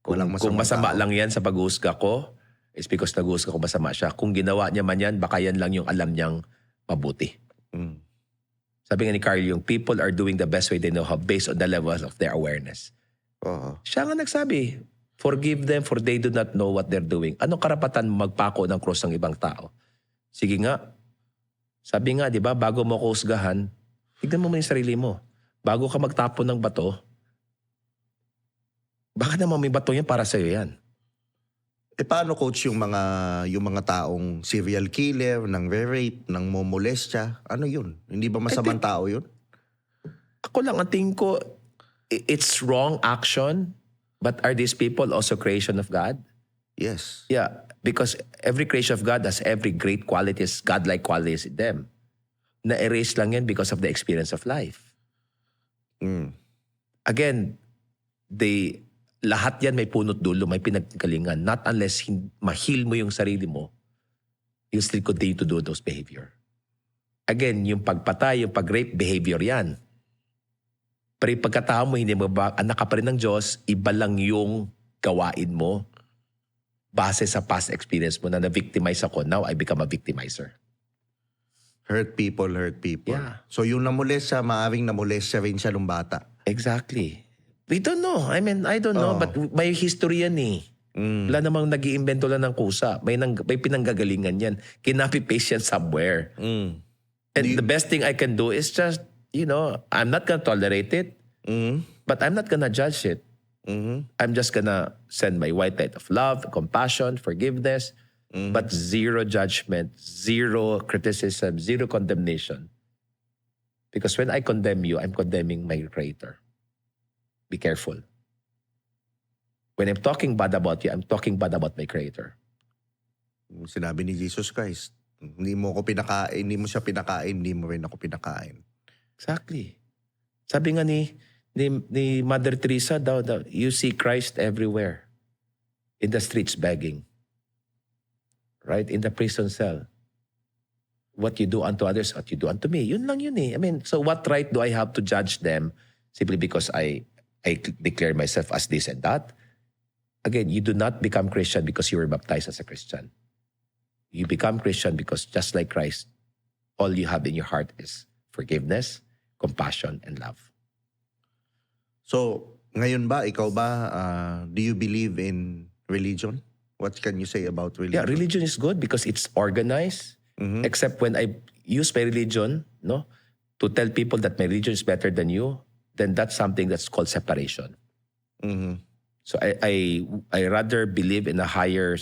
Kung masama lang yan sa pag-uusga ko, it's because nag-uusga ko masama siya. Kung ginawa niya man yan, baka yan lang yung alam niyang mabuti. Sabi nga ni Carl, yung people are doing the best way they know how based on the levels of their awareness. Siya nga nagsabi, forgive them for they do not know what they're doing. Anong karapatan magpako ng cross ng ibang tao? Sige nga. Sabi nga, di ba, bago mo ko husgahan, tignan mo yung sarili mo. Bago ka magtapon ng bato, baka naman may bato yan para sa'yo yan. Paano coach yung mga taong serial killer, nang rape, nang momolestya? Ano yun? Hindi ba masamang tao yun? Ako lang, ang tingin ko, it's wrong action, but are these people also creation of God? Yes. Yeah, because every creation of God has every great qualities, godlike qualities in them. Na-erase lang yan because of the experience of life. Again, lahat yan may punot dulo, may pinagkalingan. Not unless ma-heal mo yung sarili mo, you still continue to do those behavior. Again, yung pagpatay, yung pag-rape, behavior yan. Pero yung pagkatao mo, hindi mo ba, anak ka pa rin ng Diyos, iba lang yung gawain mo base sa past experience mo na na-victimize ako. Now, I become a victimizer. Hurt people, hurt people. Yeah. So yung namolest siya, maaaring namolest siya rin siya nung bata. Exactly. We don't know. I mean, I don't know. Oo. But may history yan eh. Wala namang nag-iimbento lang ng kusa. May pinanggagalingan yan. Kinapi-paste yan somewhere. And the best thing I can do is just, I'm not gonna tolerate it. But I'm not gonna judge it. I'm just gonna send my white light of love, compassion, forgiveness, but zero judgment, zero criticism, zero condemnation. Because when I condemn you, I'm condemning my Creator. Be careful. When I'm talking bad about you, I'm talking bad about my Creator. Sinabi ni Jesus Christ, hindi mo siya pinakain, hindi mo rin ako pinakain. Exactly. Sabi nga ni Mother Teresa daw, you see Christ everywhere. In the streets begging. Right? In the prison cell. What you do unto others, what you do unto me. Yun lang yun eh. I mean, so what right do I have to judge them simply because I declare myself as this and that? Again, you do not become Christian because you were baptized as a Christian. You become Christian because just like Christ, all you have in your heart is forgiveness, compassion, and love. So, ngayon ba, ikaw ba, do you believe in religion? What can you say about religion? Yeah, religion is good because it's organized. Except when I use my religion, to tell people that my religion is better than you, then that's something that's called separation. So I rather believe in a higher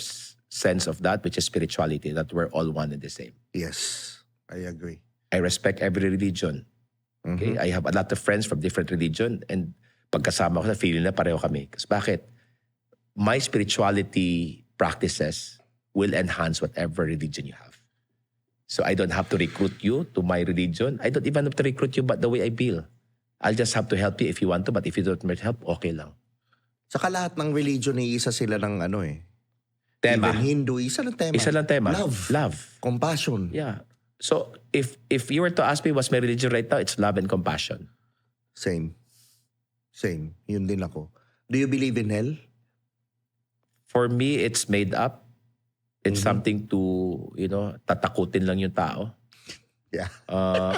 sense of that, which is spirituality, that we're all one and the same. Yes, I agree. I respect every religion. Okay, I have a lot of friends from different religion, and pagkasama ko sa feeling na pareho kami. Kasi bakit? My spirituality practices will enhance whatever religion you have. So I don't have to recruit you to my religion. I don't even have to recruit you but the way I feel. I'll just have to help you if you want to, but if you don't want help, okay lang. Saka lahat ng religion ay isa sila ng Tema. Even Hindu, isa lang tema. Isa lang tema. Love. Love. Compassion. Yeah. So if you were to ask me what's my religion right now, it's love and compassion. Same. Yun din ako. Do you believe in hell? For me, it's made up. It's something to, tatakutin lang yung tao. Yeah.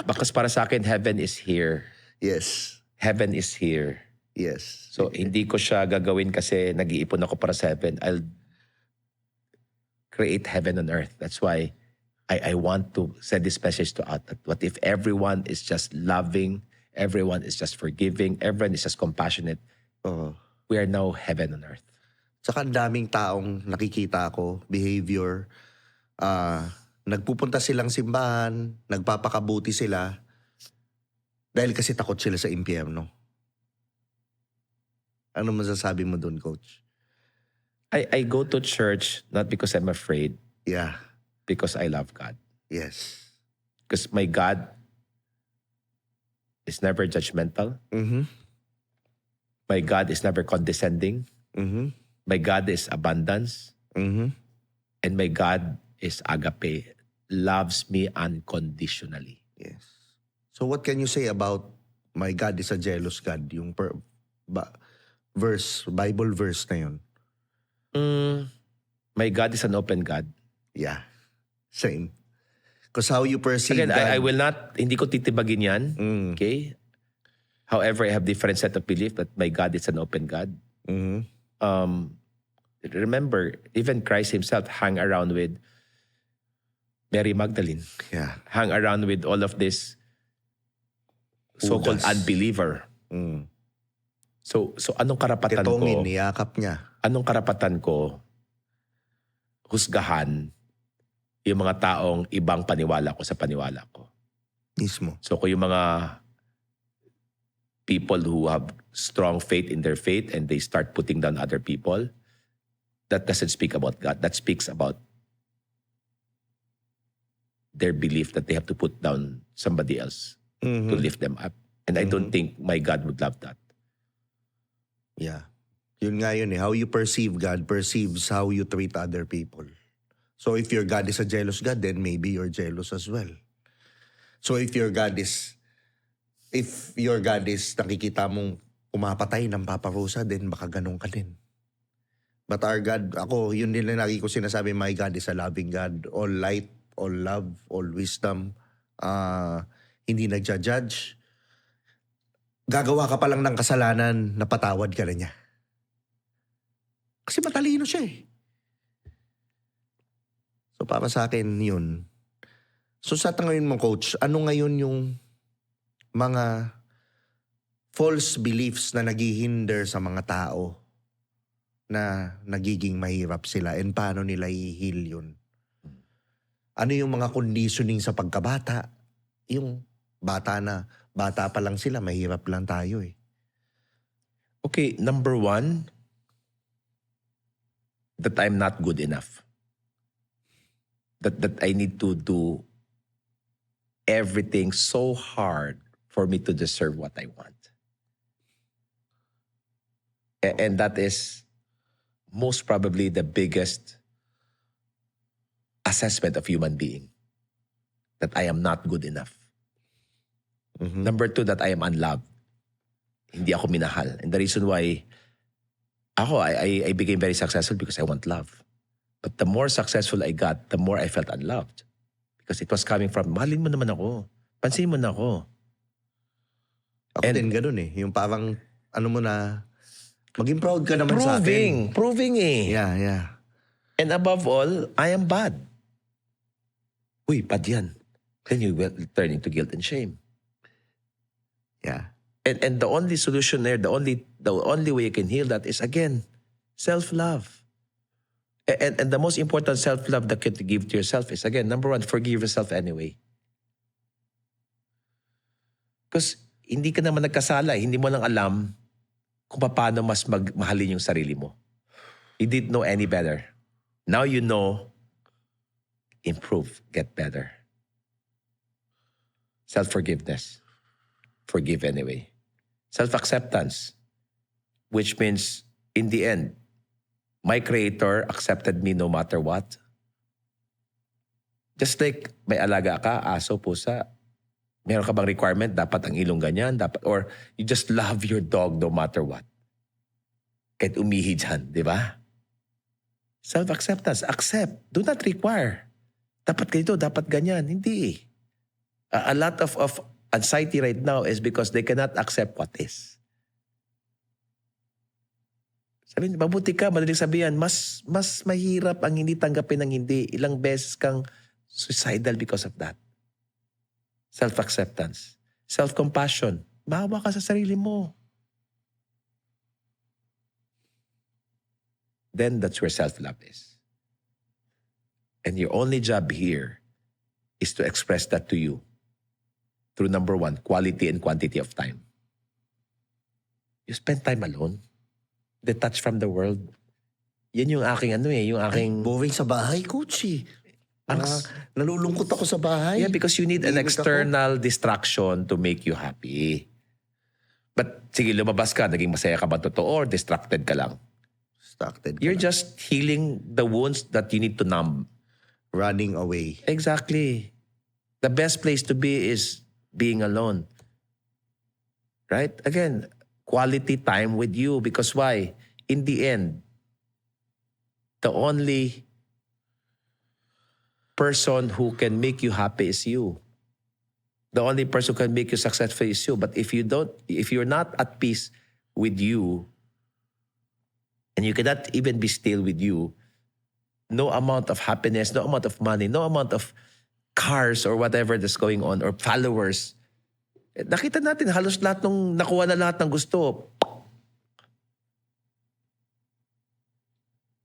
Because para sa akin, heaven is here. Yes. Heaven is here. Yes. So, hindi ko siya gagawin kasi nag-iipon ako para sa heaven. I'll create heaven on earth. That's why I want to send this message to out. What if everyone is just loving, everyone is just forgiving, everyone is just compassionate? We are now heaven on earth. Saka ang daming taong nakikita ko, behavior, nagpupunta silang simbahan, nagpapakabuti sila, dahil kasi takot sila sa impyerno. Ano masasabi mo dun, Coach? I go to church not because I'm afraid, Yeah. because I love God. Yes. Because my God is never judgmental. My God is never condescending. My God is abundance. And my God is agape, loves me unconditionally. Yes. So what can you say about my God is a jealous God? Yung Bible verse na yun. My God is an open God. Yeah. Same. Because how you perceive Again, God. I will not, hindi ko titibagin yan. Okay? However, I have different set of belief that my God is an open God. Remember, even Christ himself hung around with Mary Magdalene. Yeah. Hung around with all of this so-called Judas. unbeliever. So anong karapatan Ketongin, ko? niyakap niya. Anong karapatan ko husgahan yung mga taong ibang paniwala ko sa paniwala ko? Mismo. So kung yung mga people who have strong faith in their faith and they start putting down other people, that doesn't speak about God. That speaks about their belief that they have to put down somebody else to lift them up. And I don't think my God would love that. Yeah. Yun nga yun eh. How you perceive God perceives how you treat other people. So if your God is a jealous God, then maybe you're jealous as well. So if your God is nakikita mong pumapatay ng paparusa, then baka ganun ka din. But our God, yun din na lagi ko sinasabi, my God is a loving God. All light, all love, all wisdom, hindi nagja-judge. Gagawa ka pa lang ng kasalanan, napatawad ka na niya. Kasi matalino siya eh. So para sa akin yun. So sa ngayon mo, coach, ano ngayon yung mga false beliefs na naghihinder sa mga tao na nagiging mahirap sila and paano nila i-heal yun? Ano yung mga conditioning sa pagkabata? Yung bata pa lang sila, mahirap lang tayo eh. Okay, number one, that I'm not good enough. That I need to do everything so hard for me to deserve what I want. And that is most probably the biggest assessment of human being. That I am not good enough. Mhm. Number two, that I am unloved. Hindi ako minahal. And the reason why I became very successful because I want love. But the more successful I got, the more I felt unloved. Because it was coming from, mahalin mo naman ako. Pansin mo na ako. Ako And- din ganun eh. Yung parang, ano mo na, maging proud ka naman sa akin. Proving eh. Yeah. And above all, I am bad. Uy, bad yan. Then you will turn into guilt and shame. Yeah. And the only solution there, the only way you can heal that is again, self-love. And the most important self-love that you can give to yourself is again, number one, forgive yourself anyway. Because hindi ka naman nagkasala, hindi mo lang alam kung paano mas mahalin yung sarili mo. You didn't know any better. Now you know, improve, get better. Self-forgiveness. Forgive anyway. Self-acceptance, which means in the end, my Creator accepted me no matter what. Just like may alaga ka, aso, pusa, meron ka bang requirement, dapat ang ilong ganyan, dapat, or you just love your dog no matter what. Kahit umihi dyan, di ba? Self-acceptance, accept, do not require. Dapat ganito, dapat ganyan. Hindi. A lot of anxiety right now is because they cannot accept what is. Sabihin, mabuti ka, madaling sabihan, mas mahirap ang hindi tanggapin ng hindi. Ilang beses kang suicidal because of that. Self-acceptance. Self-compassion. Maawa ka sa sarili mo. Then that's where self-love is. And your only job here is to express that to you through number one, quality and quantity of time. You spend time alone. Detached from the world. Yan yung aking yung aking... Boring sa bahay, coach eh. Nalulungkot ako sa bahay. Yeah, because you need an Tahimik external distraction to make you happy. But sige, lumabas ka, naging masaya ka ba totoo or distracted ka lang? Distracted ka You're lang. just healing the wounds that you need to numb. Running away. Exactly. The best place to be is being alone. Right? Again, quality time with you because why? In the end, the only person who can make you happy is you. The only person who can make you successful is you. But if you're not at peace with you, and you cannot even be still with you, no amount of happiness, no amount of money, no amount of cars or whatever that's going on or followers, nakita natin halos lahat nung nakuha na lahat ng gusto.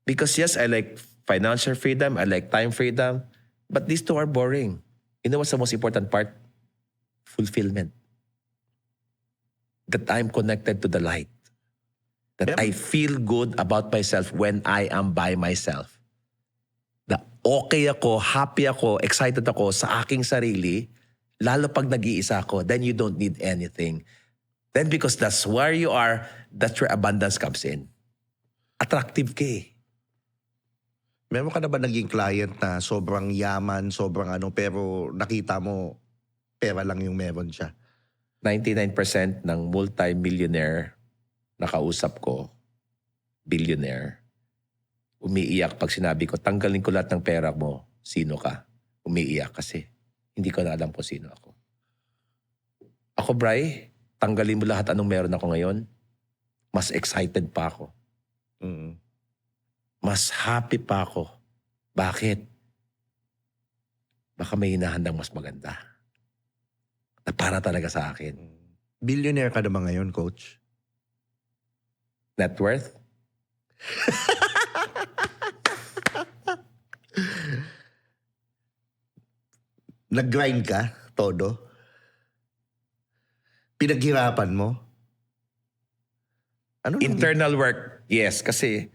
Because yes, I like financial freedom, I like time freedom, but these two are boring. You know what's the most important part? Fulfillment. That I'm connected to the light. That Yep. I feel good about myself when I am by myself. Na okay ako, happy ako, excited ako sa aking sarili, lalo pag nag-iisa ako, then you don't need anything. Then because that's where you are, that's where abundance comes in. Attractive ka eh. Meron ka na ba naging client na sobrang yaman, sobrang pero nakita mo, pera lang yung meron siya? 99% ng multi-millionaire na kausap ko, billionaire, umiiyak pag sinabi ko, tanggalin ko lahat ng pera mo, sino ka? Umiiyak kasi. Hindi ko na alam kung sino ako. Ako, Bri, tanggalin mo lahat anong meron ako ngayon. Mas excited pa ako. Mm. Mas happy pa ako. Bakit? Baka may hinahandang mas maganda. Na para talaga sa akin. Billionaire ka naman ngayon, coach? Net worth? Nag-grind ka, todo? Pinaghirapan mo? Ano nang- Internal work, yes. Kasi,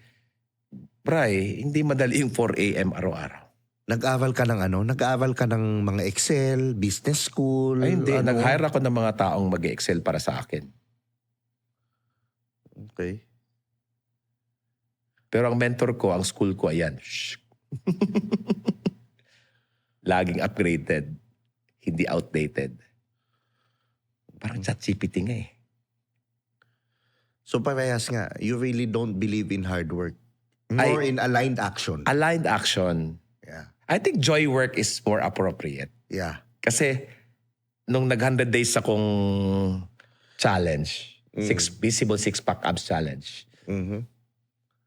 Bri, hindi madali yung 4 a.m. araw-araw. Nag-aral ka ng ano? Nag-aral ka ng mga Excel, business school? Ay, hindi. ano? Nag-hire ako ng mga taong mag-excel para sa akin. Okay. Pero ang mentor ko, ang school ko, ayan. Shh. Laging upgraded. Hindi outdated. Parang ChatGPT nga eh. So parehas nga, you really don't believe in hard work. More in aligned action. Aligned action. Yeah. I think joy work is more appropriate. Yeah. Kasi, nung nag-100 days akong challenge, visible six-pack abs challenge, Mhm.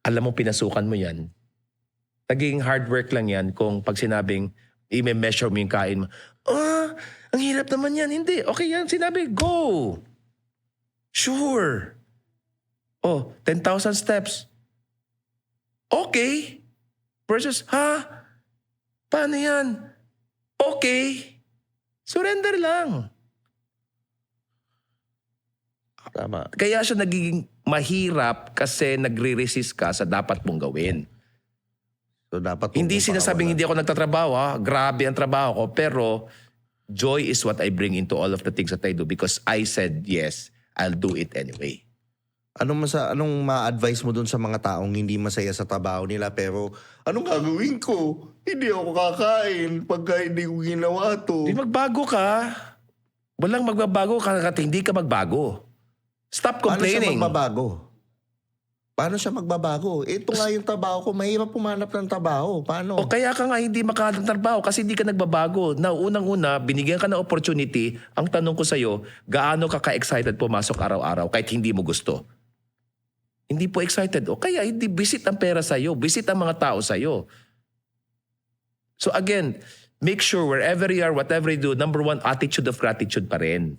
alam mo, pinasukan mo yan. Naging hard work lang yan kung pag sinabing, i-measure mo yung kain mo. Ang hirap naman yan. Hindi. Okay yan. Sinabi, go. Sure. 10,000 steps. Okay. Versus, paano yan? Okay. Surrender lang. Tama. Kaya siya nagiging mahirap kasi nagre-resist ka sa dapat mong gawin. So dapat Hindi sinasabing hindi ako nagtatrabaho, grabe ang trabaho ko, pero joy is what I bring into all of the things that I do because I said yes, I'll do it anyway. Anong ma-advise mo dun sa mga taong hindi masaya sa trabaho nila pero anong gagawin ko? Hindi ako kakain pagka hindi ko ginawa to. Di magbago ka. Walang magbabago kahit hindi ka magbago. Stop Paano siya complaining. magbabago? Paano siya magbabago? Ito nga yung trabaho ko. Mahirap pumanap ng trabaho. Paano? O kaya ka nga hindi makatrabaho kasi hindi ka nagbabago. Na unang-una, binigyan ka ng opportunity. Ang tanong ko sa'yo, gaano ka ka-excited pumasok araw-araw kahit hindi mo gusto? Hindi po excited. O kaya hindi visit ang pera sa'yo. Visit ang mga tao sa'yo. So again, make sure wherever you are, whatever you do, number one, attitude of gratitude pa rin.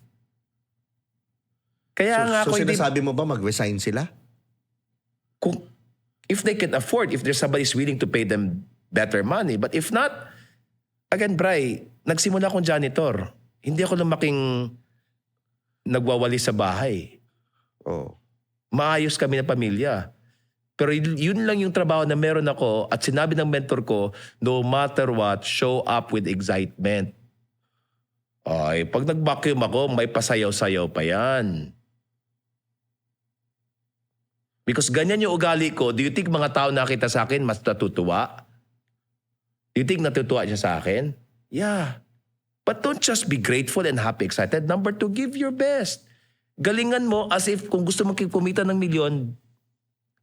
Kaya nga So ako hindi... sinasabi mo ba mag-resign sila? Kung, if they can afford, if there's somebody's willing to pay them better money. But if not, again, Bri, nagsimula akong janitor. Hindi ako lumaking nagwawali sa bahay. Oh. Maayos kami na pamilya. Pero yun lang yung trabaho na meron ako at sinabi ng mentor ko, no matter what, show up with excitement. Ay, pag nag-vacuum ako, may pasayaw-sayaw pa yan. Because ganyan yung ugali ko, do you think mga tao nakita sa akin mas natutuwa? Do you think natutuwa siya sa akin? Yeah. But don't just be grateful and happy, excited. Number two, give your best. Galingan mo as if kung gusto mong kumita ng milyon,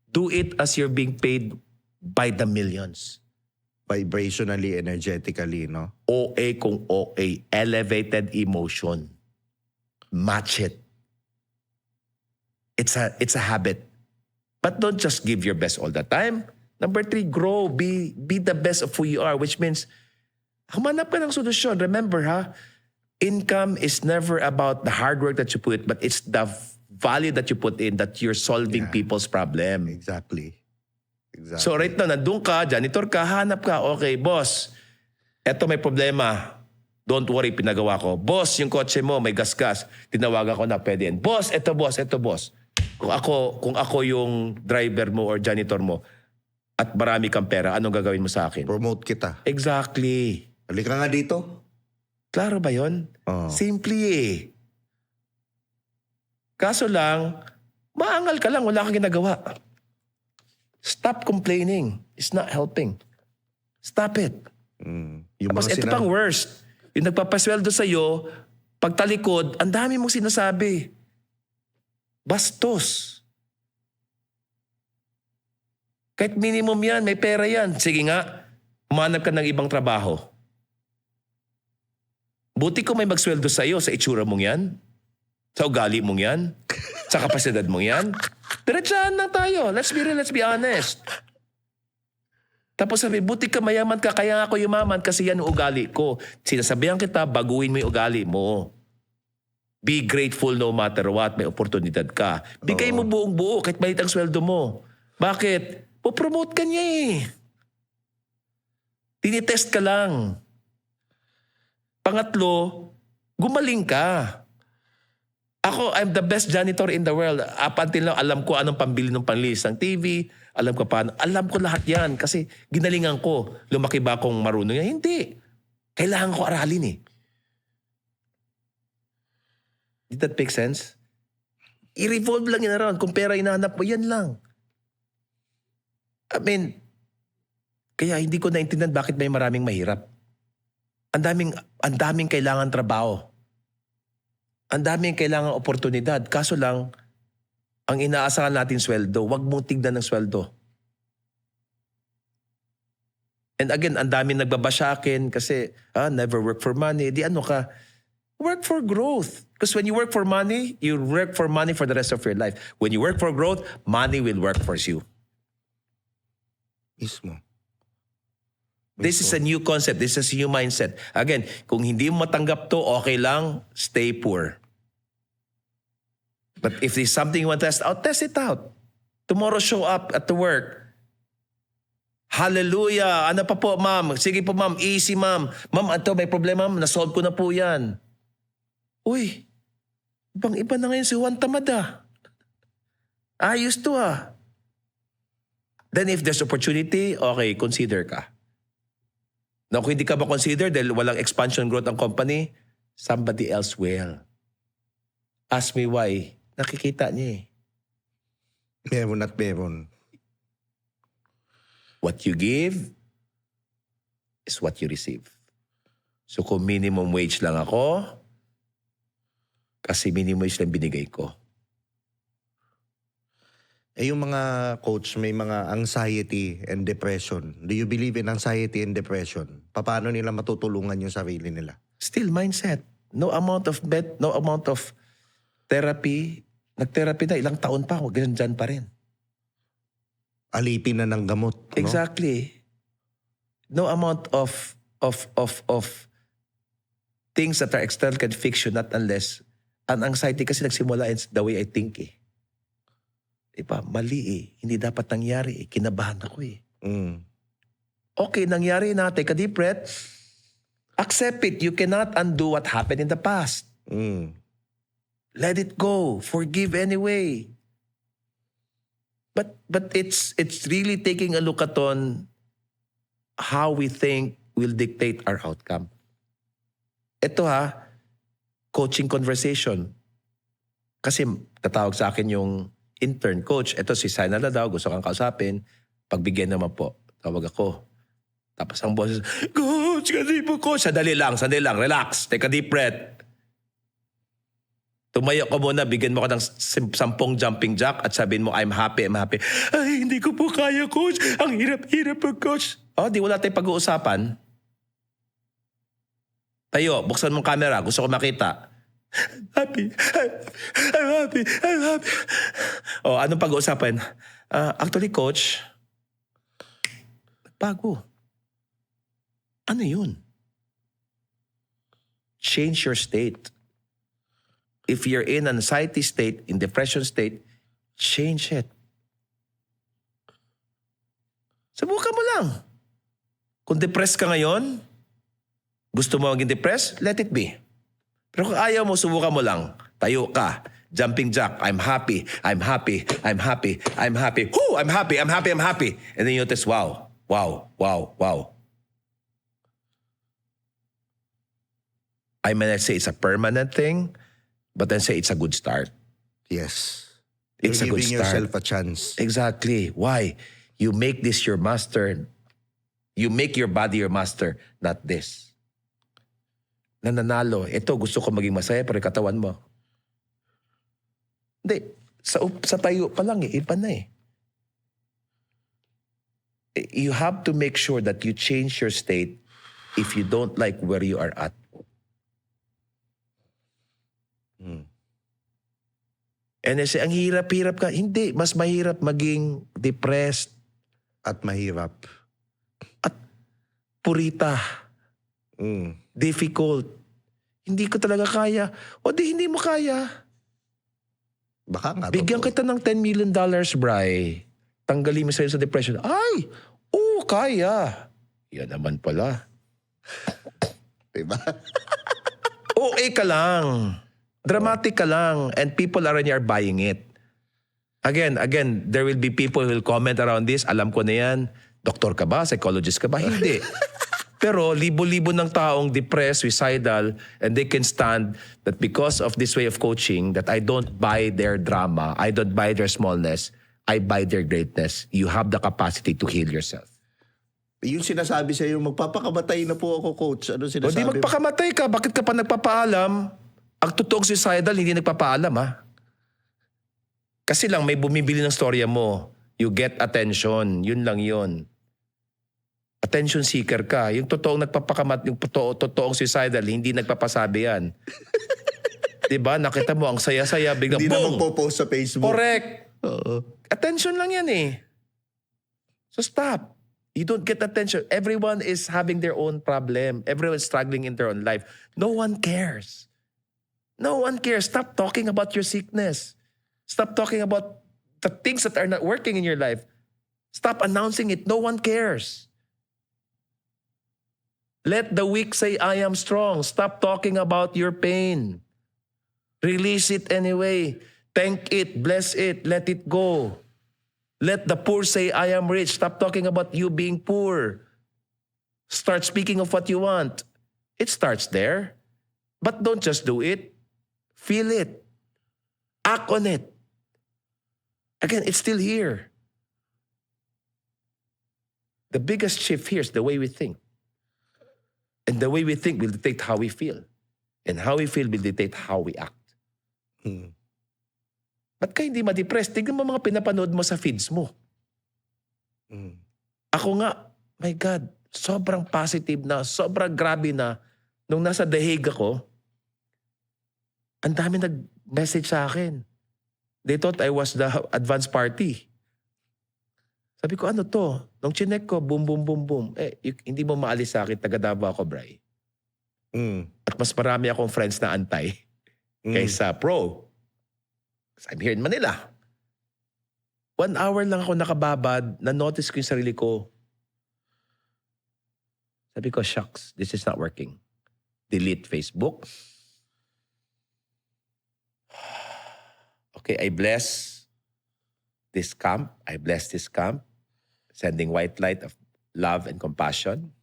do it as you're being paid by the millions. Vibrationally, energetically, no? OA kung OA, elevated emotion. Match it. It's a habit. But don't just give your best all the time. Number three, grow. Be the best of who you are, which means humanap ka ng solusyon. Remember, income is never about the hard work that you put, but it's the value that you put in that you're solving people's problem. Exactly. So right now, nandun ka, janitor ka, hanap ka, okay, boss, eto may problema. Don't worry, pinagawa ko. Boss, yung kotse mo, may gasgas. Tinawagan ko na, pwede yan. Boss, eto boss. Kung ako yung driver mo or janitor mo at marami kang pera, anong gagawin mo sa akin? Promote kita. Exactly. Halika nga dito. Klaro ba yun? Oh. Simple eh. Kaso lang, maangal ka lang, wala kang ginagawa. Stop complaining. It's not helping. Stop it. Yung Tapos mga ito pang worst. Yung nagpapasweldo sa'yo, pagtalikod, ang dami mong sinasabi. Bastos. Kahit minimum yan, may pera yan. Sige nga, humanap ka ng ibang trabaho. Buti ko may magsweldo sa'yo sa itsura mong yan. Sa ugali mong yan. Sa kapasidad mong yan. Diretsahan lang tayo. Let's be real, let's be honest. Tapos sabi, buti ka mayaman ka, kaya ako yumaman kasi yan ang ugali ko. Sinasabihan kita, baguhin mo yung ugali mo. Be grateful no matter what, may oportunidad ka. Bigay mo buong buo kahit maliit ang sweldo mo. Bakit? Popromote ka niya eh. Tinitest ka lang. Pangatlo, gumaling ka. Ako, I'm the best janitor in the world. Up until now, alam ko anong pambili ng panlinis ng TV. Alam ko paano. Alam ko lahat yan kasi ginalingan ko. Lumaki ba akong marunong yan? Hindi. Kailangan ko aralin eh. Did that make sense? I-revolve lang yun around. Kung pera hinahanap mo, yan lang. I mean, kaya hindi ko naintindihan bakit may maraming mahirap. Ang daming kailangan trabaho. Ang daming kailangan oportunidad. Kaso lang, ang inaasahan natin sweldo, wag mong tignan ng sweldo. And again, ang daming nagbaba sa akin kasi, never work for money. Di ano ka, work for growth. Because when you work for money, you work for money for the rest of your life. When you work for growth, money will work for you. Mismo. This is a new concept. This is a new mindset. Again, kung hindi mo matanggap to, okay lang, stay poor. But if there's something you want to test out, test it out. Tomorrow, show up at the work. Hallelujah! Ano pa po, ma'am? Sige po, ma'am. Easy, ma'am. Ma'am, ito, may problema, ma'am. Nasolve ko na po yan. Uy, ibang-iba na ngayon si Juan Tamad ah. Ayos to ah. Then if there's opportunity, okay, consider ka. Now, kung hindi ka ma-consider dahil walang expansion growth ang company, somebody else will. Ask me why. Nakikita niya eh. Meron at meron. What you give is what you receive. So kung minimum wage lang ako, kasi minimum wage lang binigay ko. Eh yung mga coach, may mga anxiety and depression. Do you believe in anxiety and depression? Paano nila matutulungan yung sarili nila? Still mindset. No amount of no amount of therapy. Nag-therapy na, ilang taon pa ako, ganyan dyan pa rin. Alipin na ng gamot. No? Exactly. No amount of things that are external can fix you, not unless ang anxiety kasi nagsimula in the way I think eh. Diba? Mali eh. Hindi dapat nangyari eh. Kinabahan ako eh. Okay, nangyari na. Take a deep breath. Accept it. You cannot undo what happened in the past. Let it go. Forgive anyway. But it's really taking a look at on how we think will dictate our outcome. Ito coaching conversation. Kasi tatawag sa akin yung intern coach. Ito si Saina na daw, gusto kang kausapin. Pagbigyan naman po, tawag ako. Tapos ang boss, Coach, kasi po coach. Sandali lang, relax. Take a deep breath. Tumayo ko muna, bigyan mo ko ng 10 jumping jack at sabihin mo, I'm happy. Ay, hindi ko po kaya, coach. Ang hirap-hirap po, coach. Di wala tayong pag-uusapan. Tayo, buksan mong camera. Gusto ko makita. Happy. I'm happy. Anong pag-uusapan? Actually, coach, bago. Ano yun? Change your state. If you're in an anxiety state, in depression state, change it. Subukan mo lang. Kung depressed ka ngayon, gusto mo maging depressed, let it be. Pero kung ayaw mo, subukan mo lang. Tayo ka. Jumping jack. I'm happy. Woo! I'm happy. And then you notice, wow. I may not say it's a permanent thing, but then say it's a good start. Yes. It's You're a good giving start. yourself a chance. Exactly. Why? You make this your master. You make your body your master, not this. Nananalo. Ito, gusto ko maging masaya, pero yung katawan mo. Hindi. Sa tayo pa lang iba na eh. You have to make sure that you change your state if you don't like where you are at. Mm. And I say, ang hirap-hirap ka. Hindi, mas mahirap maging depressed, At mahirap. purita, Mm. difficult. Hindi ko talaga kaya. O di hindi mo kaya. Baka nga Bigyan totoo. kita ng $10 million, Bri. Tanggalin mo sa'yo sa depression. Ay! Oo, kaya. Yan naman pala. Diba? OA ka lang. Dramatic ka lang. And people already are buying it. Again, there will be people who will comment around this. Alam ko na yan. Doktor ka ba? Psychologist ka ba? Hindi. Pero libo-libo ng taong depressed, suicidal, and they can stand that because of this way of coaching, that I don't buy their drama, I don't buy their smallness, I buy their greatness. You have the capacity to heal yourself. Yung sinasabi sa'yo, magpapakamatay na po ako, coach. Ano O sinasabi? di magpakamatay ka, bakit ka pa nagpapaalam? Ang totoong suicidal, hindi nagpapaalam ha. Kasi lang may bumibili ng storya mo. You get attention. Yun lang yun. Attention seeker ka. Yung totoong yung totoong suicidal, hindi nagpapasabi yan. Diba? Nakita mo, ang saya-saya, biglang Hindi na boom! magpo-post sa Facebook. Correct! Oo. Attention lang yan eh. So stop. You don't get attention. Everyone is having their own problem. Everyone is struggling in their own life. No one cares. No one cares. Stop talking about your sickness. Stop talking about the things that are not working in your life. Stop announcing it. No one cares. Let the weak say, I am strong. Stop talking about your pain. Release it anyway. Thank it. Bless it. Let it go. Let the poor say, I am rich. Stop talking about you being poor. Start speaking of what you want. It starts there. But don't just do it. Feel it. Act on it. Again, it's still here. The biggest shift here is the way we think. And the way we think will dictate how we feel. And how we feel will dictate how we act. Hmm. Ba't ka hindi ma-depressed? Tignan mo mga pinapanood mo sa feeds mo. Hmm. Ako nga, my God, sobrang positive na, sobrang grabe na. Nung nasa The Hague ako, ang dami nag-message sa akin. They thought I was the advance party. Sabi ko, ano to? Nung chinek ko, boom, boom, boom, boom. Hindi mo maalis sa akin, taga Davao ako, Bri. Hmm. At mas marami akong friends na antay kaysa pro. Kasi I'm here in Manila. 1 hour lang ako nakababad, na-notice ko yung sarili ko. Sabi ko, shucks, this is not working. Delete Facebook. Okay, I bless this camp. I bless this camp. Sending white light of love and compassion.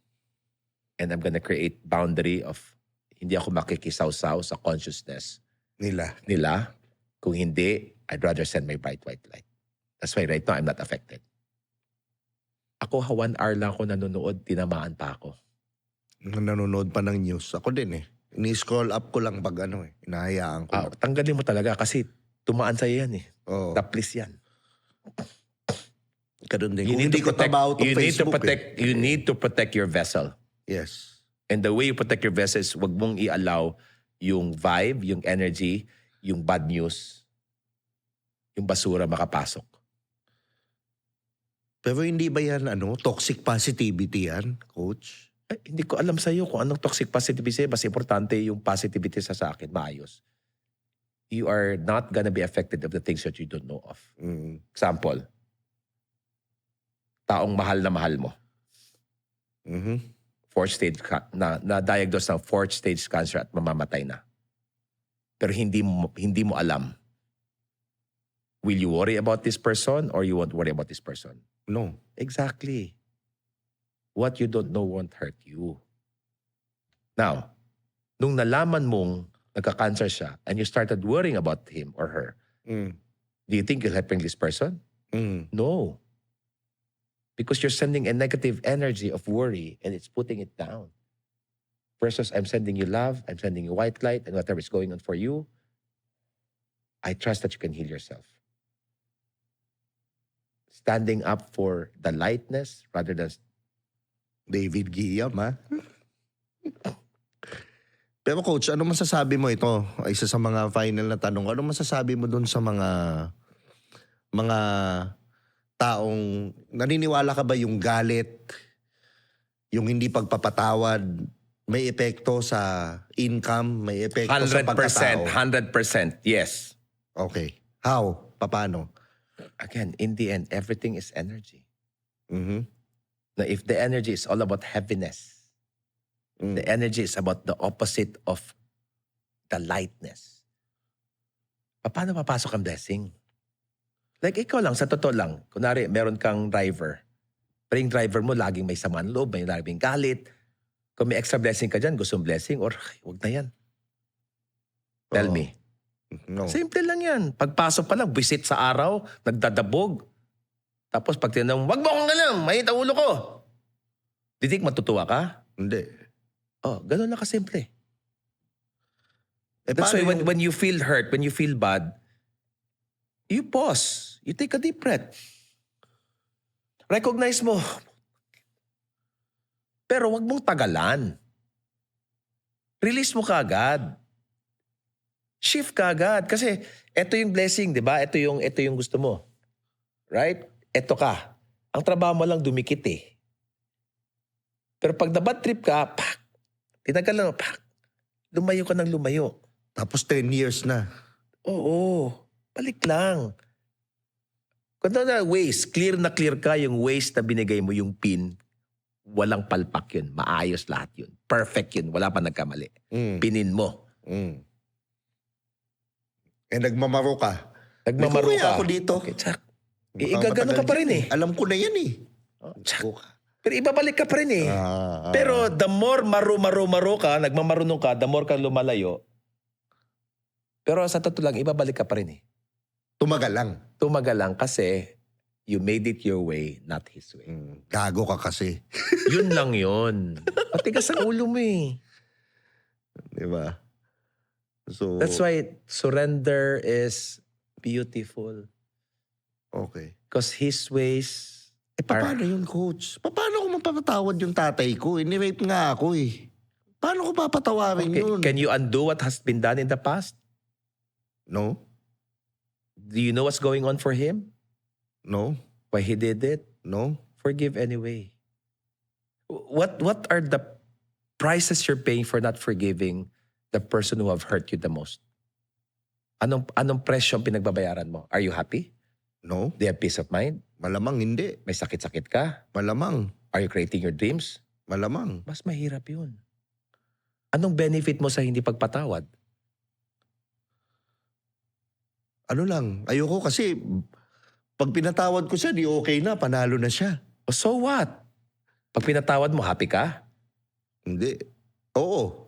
And I'm gonna create boundary of hindi ako makikisaw-saw sa consciousness nila. Kung hindi, I'd rather send my bright white light. That's why right now, I'm not affected. Ako, 1 hour lang ako nanonood, tinamaan pa ako. Nanonood pa ng news. Ako din eh. Ni-scroll up ko lang pag inahayaan ko. Tanggalin mo talaga kasi tumaan sa'yo yan eh. Oo. Taplis yan. Ganun din. Kung hindi ko trabaho itong Facebook You need to protect your vessel. Yes. And the way you protect your vessel is wag mong i-allow yung vibe, yung energy, yung bad news, yung basura makapasok. Pero hindi ba yan toxic positivity yan, coach? Hindi ko alam sa'yo kung anong toxic positivity. Mas importante yung positivity sa akin, maayos. You are not gonna be affected of the things that you don't know of. Mm. Example, taong mahal na mahal mo. Mm-hmm. Na-diagnose ng 4th stage cancer at mamamatay na. Pero hindi mo alam. Will you worry about this person or you won't worry about this person? No. Exactly. What you don't know won't hurt you. Now, nung nalaman mong nagka-cancer siya and you started worrying about him or her, do you think you're helping this person? No. Because you're sending a negative energy of worry and it's putting it down. Versus I'm sending you love, I'm sending you white light, and whatever is going on for you, I trust that you can heal yourself. Standing up for the lightness rather than... David Guillaume, ha? Pero coach, ano masasabi mo ito? Isa sa mga final na tanong. Ano masasabi mo dun sa mga taong naniniwala ka ba yung galit, yung hindi pagpapatawad, may epekto sa income, may epekto sa 100%, pagkatao? 100%, yes. Okay. How? Paano? Again, in the end, everything is energy. Mhm. Now, if the energy is all about heaviness, the energy is about the opposite of the lightness. Paano papasok ang blessing? Like ikaw lang, sa totoo lang, kunwari meron kang driver, pero yung driver mo laging may samaan loob, may laging galit. Kung may extra blessing ka dyan, gusto mong blessing, or ay, huwag na yan. Tell Oo. me. No. Simple lang yan. Pagpasok pa lang, visit sa araw, nagdadabog. Tapos pag tinanong, wag mo akong ganun, mainit ang ulo ko. Didik, matutuwa ka? Hindi. Oh, ganun lang kasimple. Eh, That's paano why yung- when you feel hurt, when you feel bad, you pause. You take a deep breath. Recognize mo. Pero wag mong tagalan. Release mo kaagad. Shift kaagad. Kasi ito yung blessing, di ba? Ito yung gusto mo. Right? Ito ka. Ang trabaho mo lang dumikit eh. Pero pag na-bad trip ka, pak, tinagalan mo, pak, lumayo ka ng lumayo. Tapos 10 years na. Oo. Balik lang. Kung na waste, clear na clear ka yung waste na binigay mo, yung pin, walang palpak yun. Maayos lahat yun. Perfect yun. Wala pa nagkamali. Mm. Pinin mo. Mm. Eh, nagmamaro ka. Nagmamaro May kuya ka. ako dito. Okay, tsak. Baka Igagano ka matagal pa rin dyan eh. Alam ko na yan eh. Oh, tsak. Buka. Pero ibabalik ka pa rin eh. Ah, Pero the more maro ka, nagmamarunong ka, the more ka lumalayo. Pero sa totoo lang, ibabalik ka pa rin eh. tumagal lang. Tumagal lang kasi you made it your way, not his way. Gago ka kasi. Yun lang yun. Matigas ang ulo mo eh. Di ba? So, That's why surrender is beautiful. okay. Because his ways Eh, paano yun, coach? Paano ko mapapatawad yung tatay ko? Ni-rape nga ako eh. Paano ko papatawarin Okay, yun? can you undo what has been done in the past? No? Do you know what's going on for him? No? Why he did it? No? Forgive anyway. What are the prices you're paying for not forgiving the person who have hurt you the most? Anong presyo ang pinagbabayaran mo? Are you happy? No? Do you have peace of mind? Malamang hindi. May sakit-sakit ka? Malamang. Are you creating your dreams? Malamang. Mas mahirap yun. Anong benefit mo sa hindi pagpatawad? Ano lang, ayoko kasi pag pinatawad ko siya, di okay na, panalo na siya. So what? Pag pinatawad mo, happy ka? Hindi. Oo.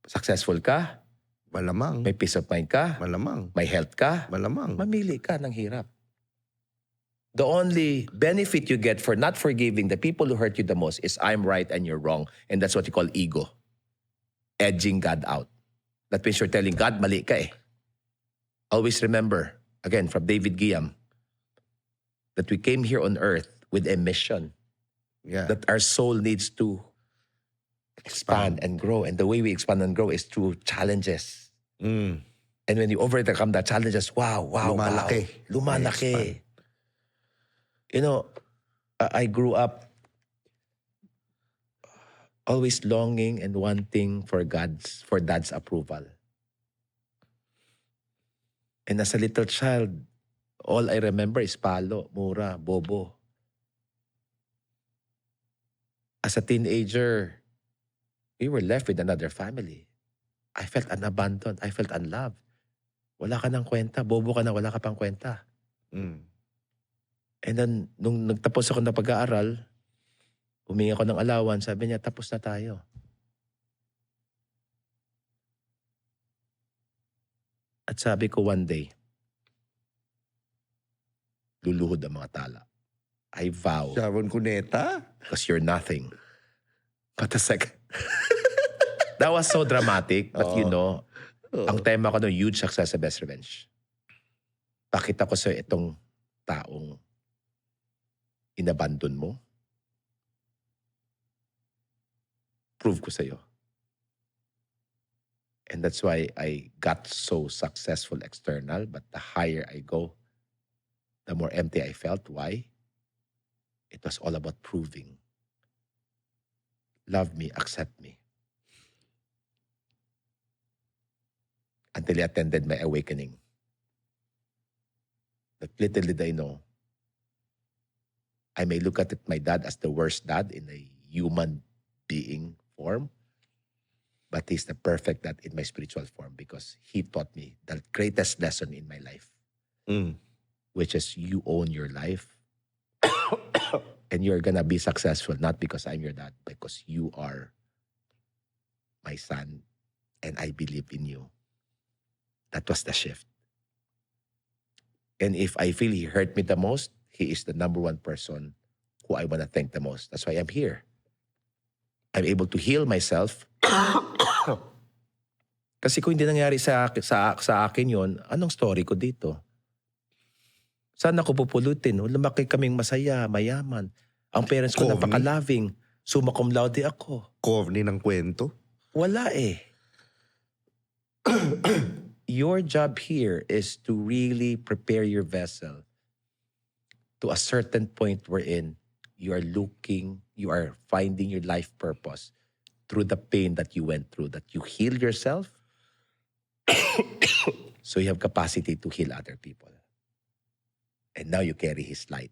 Successful ka? Malamang. May peace of mind ka? Malamang. May health ka? Malamang. Mamili ka ng hirap. The only benefit you get for not forgiving the people who hurt you the most is I'm right and you're wrong. And that's what you call ego. Edging God out. That means you're telling God, mali ka eh. Always remember, again, from David Guillaume, that we came here on earth with a mission. Yeah. That our soul needs to expand and grow. And the way we expand and grow is through challenges. Mm. And when you overcome the challenges, wow. Lumalaki. Lumalaki. Expand. You know, I grew up always longing and wanting for dad's approval. And as a little child, all I remember is palo, mura, bobo. As a teenager, we were left with another family. I felt unabandoned. I felt unloved. Wala ka ng kwenta. Bobo ka na, wala ka pang kwenta. Mm. And then, nung nagtapos ako ng pag-aaral, humingi ako ng allowance, sabi niya, tapos na tayo. At sabi ko one day, luluhod ang mga tala. I vow, Sharon Cuneta? because you're nothing. But a second. That was so dramatic, but you know, ang tema ko no, huge success sa Best Revenge. Pakita ko sa itong taong inabandon mo. Prove ko sa'yo. And that's why I got so successful external. But the higher I go, the more empty I felt. Why? It was all about proving. Love me, accept me. Until I attended my awakening. But little did I know, I may look at my dad as the worst dad in a human being form, but he's the perfect dad in my spiritual form because he taught me the greatest lesson in my life, which is you own your life and you're gonna be successful not because I'm your dad, because you are my son and I believe in you. That was the shift. And if I feel he hurt me the most, he is the number one person who I want to thank the most. That's why I'm here. I'm able to heal myself. Kasi kung hindi nangyari sa akin yon, anong story ko dito? Saan ako pupulutin? Lumaki kaming masaya, mayaman. Ang parents ko Corny. napaka-loving. Summa cum laude ako. Corny ng kwento. Wala eh. Your job here is to really prepare your vessel to a certain point wherein you are finding your life purpose through the pain that you went through, that you heal yourself so you have capacity to heal other people. And now you carry his light.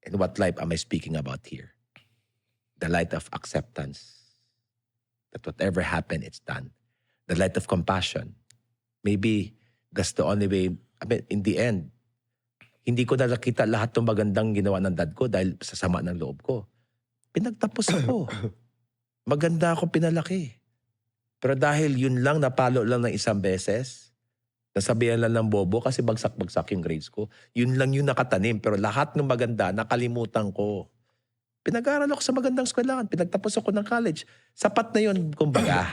And what light am I speaking about here? The light of acceptance. That whatever happened, it's done. The light of compassion. Maybe that's the only way. I mean, in the end, hindi ko nakita lahat ng magandang ginawa ng dad ko dahil sa sama ng loob ko. Pinagtapos ako. Maganda ako pinalaki. Pero dahil yun lang, napalo lang ng isang beses, nasabihan lang ng bobo kasi bagsak-bagsak yung grades ko, yun lang yung nakatanim. Pero lahat ng maganda, nakalimutan ko. Pinag-aaral ako sa magandang eskwelahan. Pinagtapos ako ng college. Sapat na yun, kumbaga.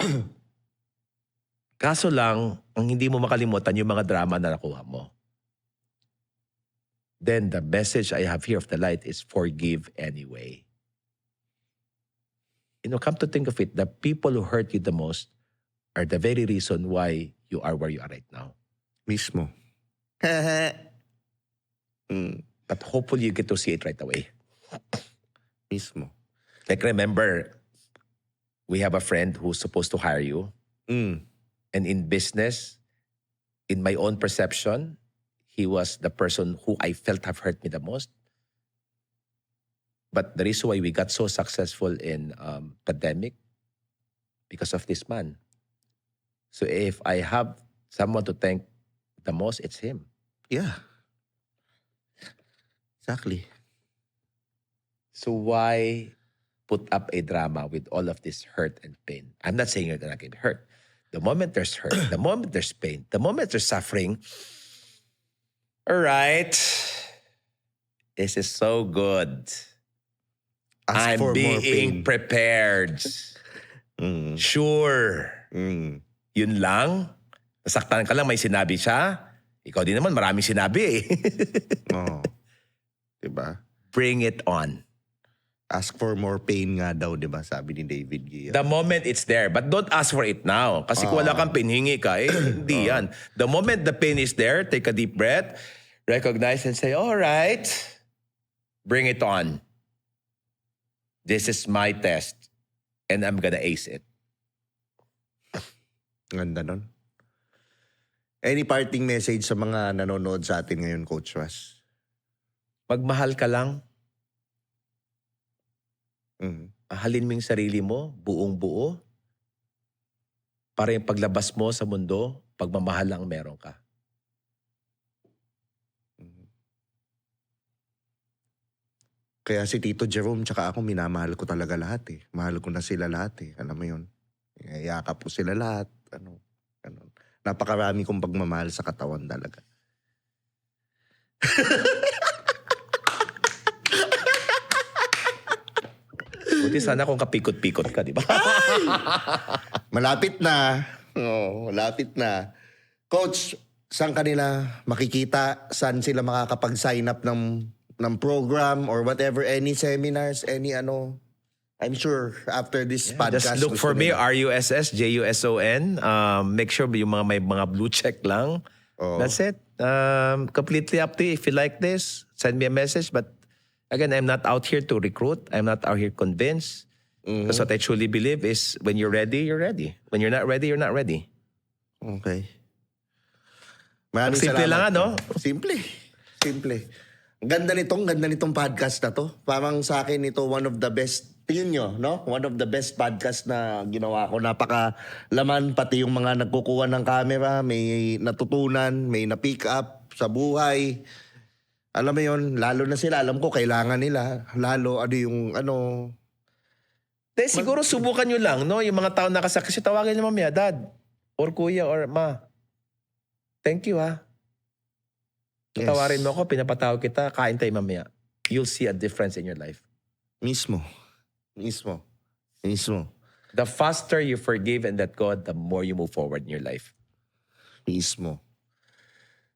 Kaso lang, ang hindi mo makalimutan yung mga drama na nakuha mo. Then the message I have here of the light is forgive anyway. You know, come to think of it, the people who hurt you the most are the very reason why you are where you are right now. Mismo. But hopefully you get to see it right away. Mismo. Like remember, we have a friend who's supposed to hire you. And in business, in my own perception, he was the person who I felt have hurt me the most. But the reason why we got so successful in pandemic, because of this man. So if I have someone to thank the most, it's him. Yeah. Exactly. So why put up a drama with all of this hurt and pain? I'm not saying you're gonna get hurt. The moment there's hurt, the moment there's pain, the moment there's suffering, all right, this is so good. Ask I'm for more being pain. prepared. Sure. Yun lang. Nasaktan ka lang, may sinabi siya. Ikaw din naman, maraming sinabi eh. Oo. Diba? Bring it on. Ask for more pain nga daw, di ba? Sabi ni David Gia. The moment it's there. But don't ask for it now. Kasi kung wala kang pinhingi ka, eh, hindi yan. The moment the pain is there, take a deep breath, recognize and say, all right, bring it on. This is my test and I'm gonna ace it. Ganda nun. Any parting message sa mga nanonood sa atin ngayon, Coach Ras? Magmahal ka lang. Mahalin mo yung sarili mo, buong buo. Para yung paglabas mo sa mundo, pagmamahal lang meron ka. Kaya si Tito Jerome tsaka ako, minamahal ko talaga lahat eh. Mahal ko na sila lahat eh. Alam mo yun? Yakap ko sila lahat. Ano. Napakarami kong pagmamahal sa katawan talaga. Buti sana kung kapikot-pikot ka, di ba? Malapit na. Oh, malapit na. Coach, saan kanila makikita? Saan sila makakapag-sign up ng program or whatever? Any seminars? Any ano? I'm sure after this podcast... Just look for gusto me, nila. RUSSJUSON. Make sure yung may mga blue check lang. Oo. That's it. Completely up to you. If you like this, send me a message. But again, I'm not out here to recruit. I'm not out here convince. Because what I truly believe is when you're ready, you're ready. When you're not ready, you're not ready. Okay. Maraming Simple salamat. lang, ano? Simple. Simple. Ang ganda nitong podcast na to. Parang sa akin ito one of the best, tingin nyo, no? One of the best podcast na ginawa ko. Napaka laman, pati yung mga nagkukuha ng camera, may natutunan, may na-pick up sa buhay. Alam mo yon, lalo na sila, alam ko kailangan nila. Lalo, Siguro subukan nyo lang, no? Yung mga tao nakasakit, tawagin nyo mamaya, Dad, or Kuya, or Ma. Thank you, ha? Yes. Tawarin mo ako, pinapatawag kita, kain tayo mamaya. You'll see a difference in your life. Mismo. The faster you forgive and let go, the more you move forward in your life. Mismo.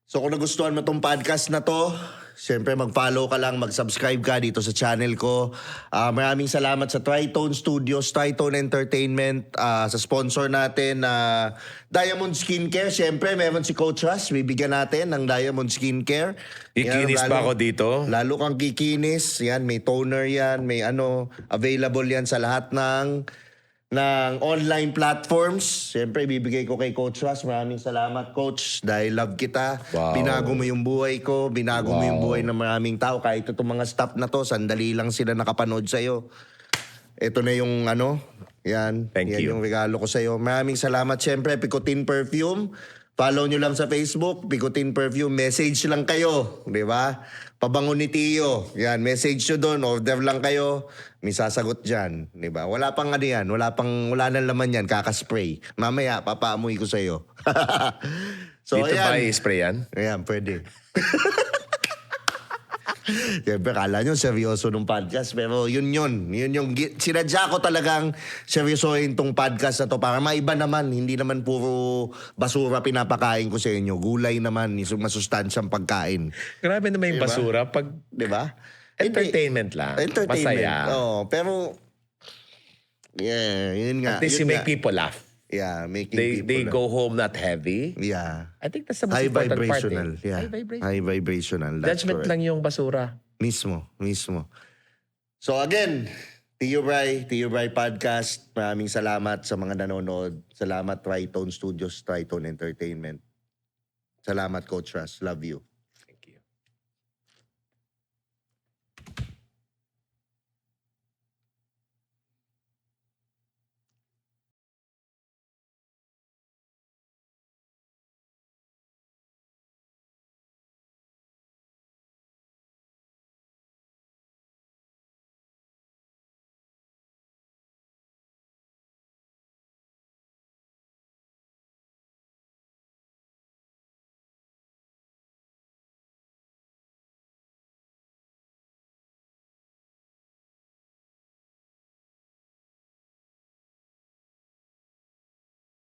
So kung nagustuhan mo tong podcast na to, siyempre mag-follow ka lang, mag-subscribe ka dito sa channel ko. Maraming salamat sa Tritone Studios, Tritone Entertainment, sa sponsor natin, Diamond Skincare. Siyempre, meron si Coach Russ, bibigyan natin ng Diamond Skincare. Kikinis Yan, pa ako dito. Lalo kang kikinis. Yan, may toner yan, may available yan sa lahat ng online platforms. Siyempre, bibigay ko kay Coach Russ. Maraming salamat, Coach, dahil love kita. Wow. Binago mo yung buhay ko. Binago mo yung buhay ng maraming tao. Kahit itong mga staff na to, sandali lang sila nakapanood sa'yo. Ito na yung yan. Thank yan you. yung regalo ko sa'yo. Maraming salamat. Siyempre, Picotin Perfume. Follow nyo lang sa Facebook, Picotin Perfume. Message lang kayo, di ba? Pabango ni Tio. Yan, message nyo doon. Order lang kayo. May sasagot dyan, di ba? Wala pang yan. Wala nang laman yan. Kakaspray. Mamaya, papaamoy ko sa'yo. So, Dito ayan. ba i-spray yan? Ayan, pwede. Siyempre, kala nyo seryoso nung podcast. Pero yun yung sinadya ko talagang seryosohin tong podcast na to para maiba naman. Hindi naman puro basura pinapakain ko sa inyo. Gulay naman, masustansyang pagkain. Grabe naman yung Diba? basura. Pag Di ba? entertainment lang. Entertainment. Masaya. Oo, pero yun nga. At least you yun make nga. people laugh. Yeah, making They people go home not heavy. Yeah. I think that's the most High important part. vibrational. Yeah. High vibration. High vibrational. That's Judgment correct. lang yung basura. Mismo. So again, Tio Bray Podcast, maraming salamat sa mga nanonood. Salamat Tritone Studios, Tritone Entertainment. Salamat Coach Russ. Love you.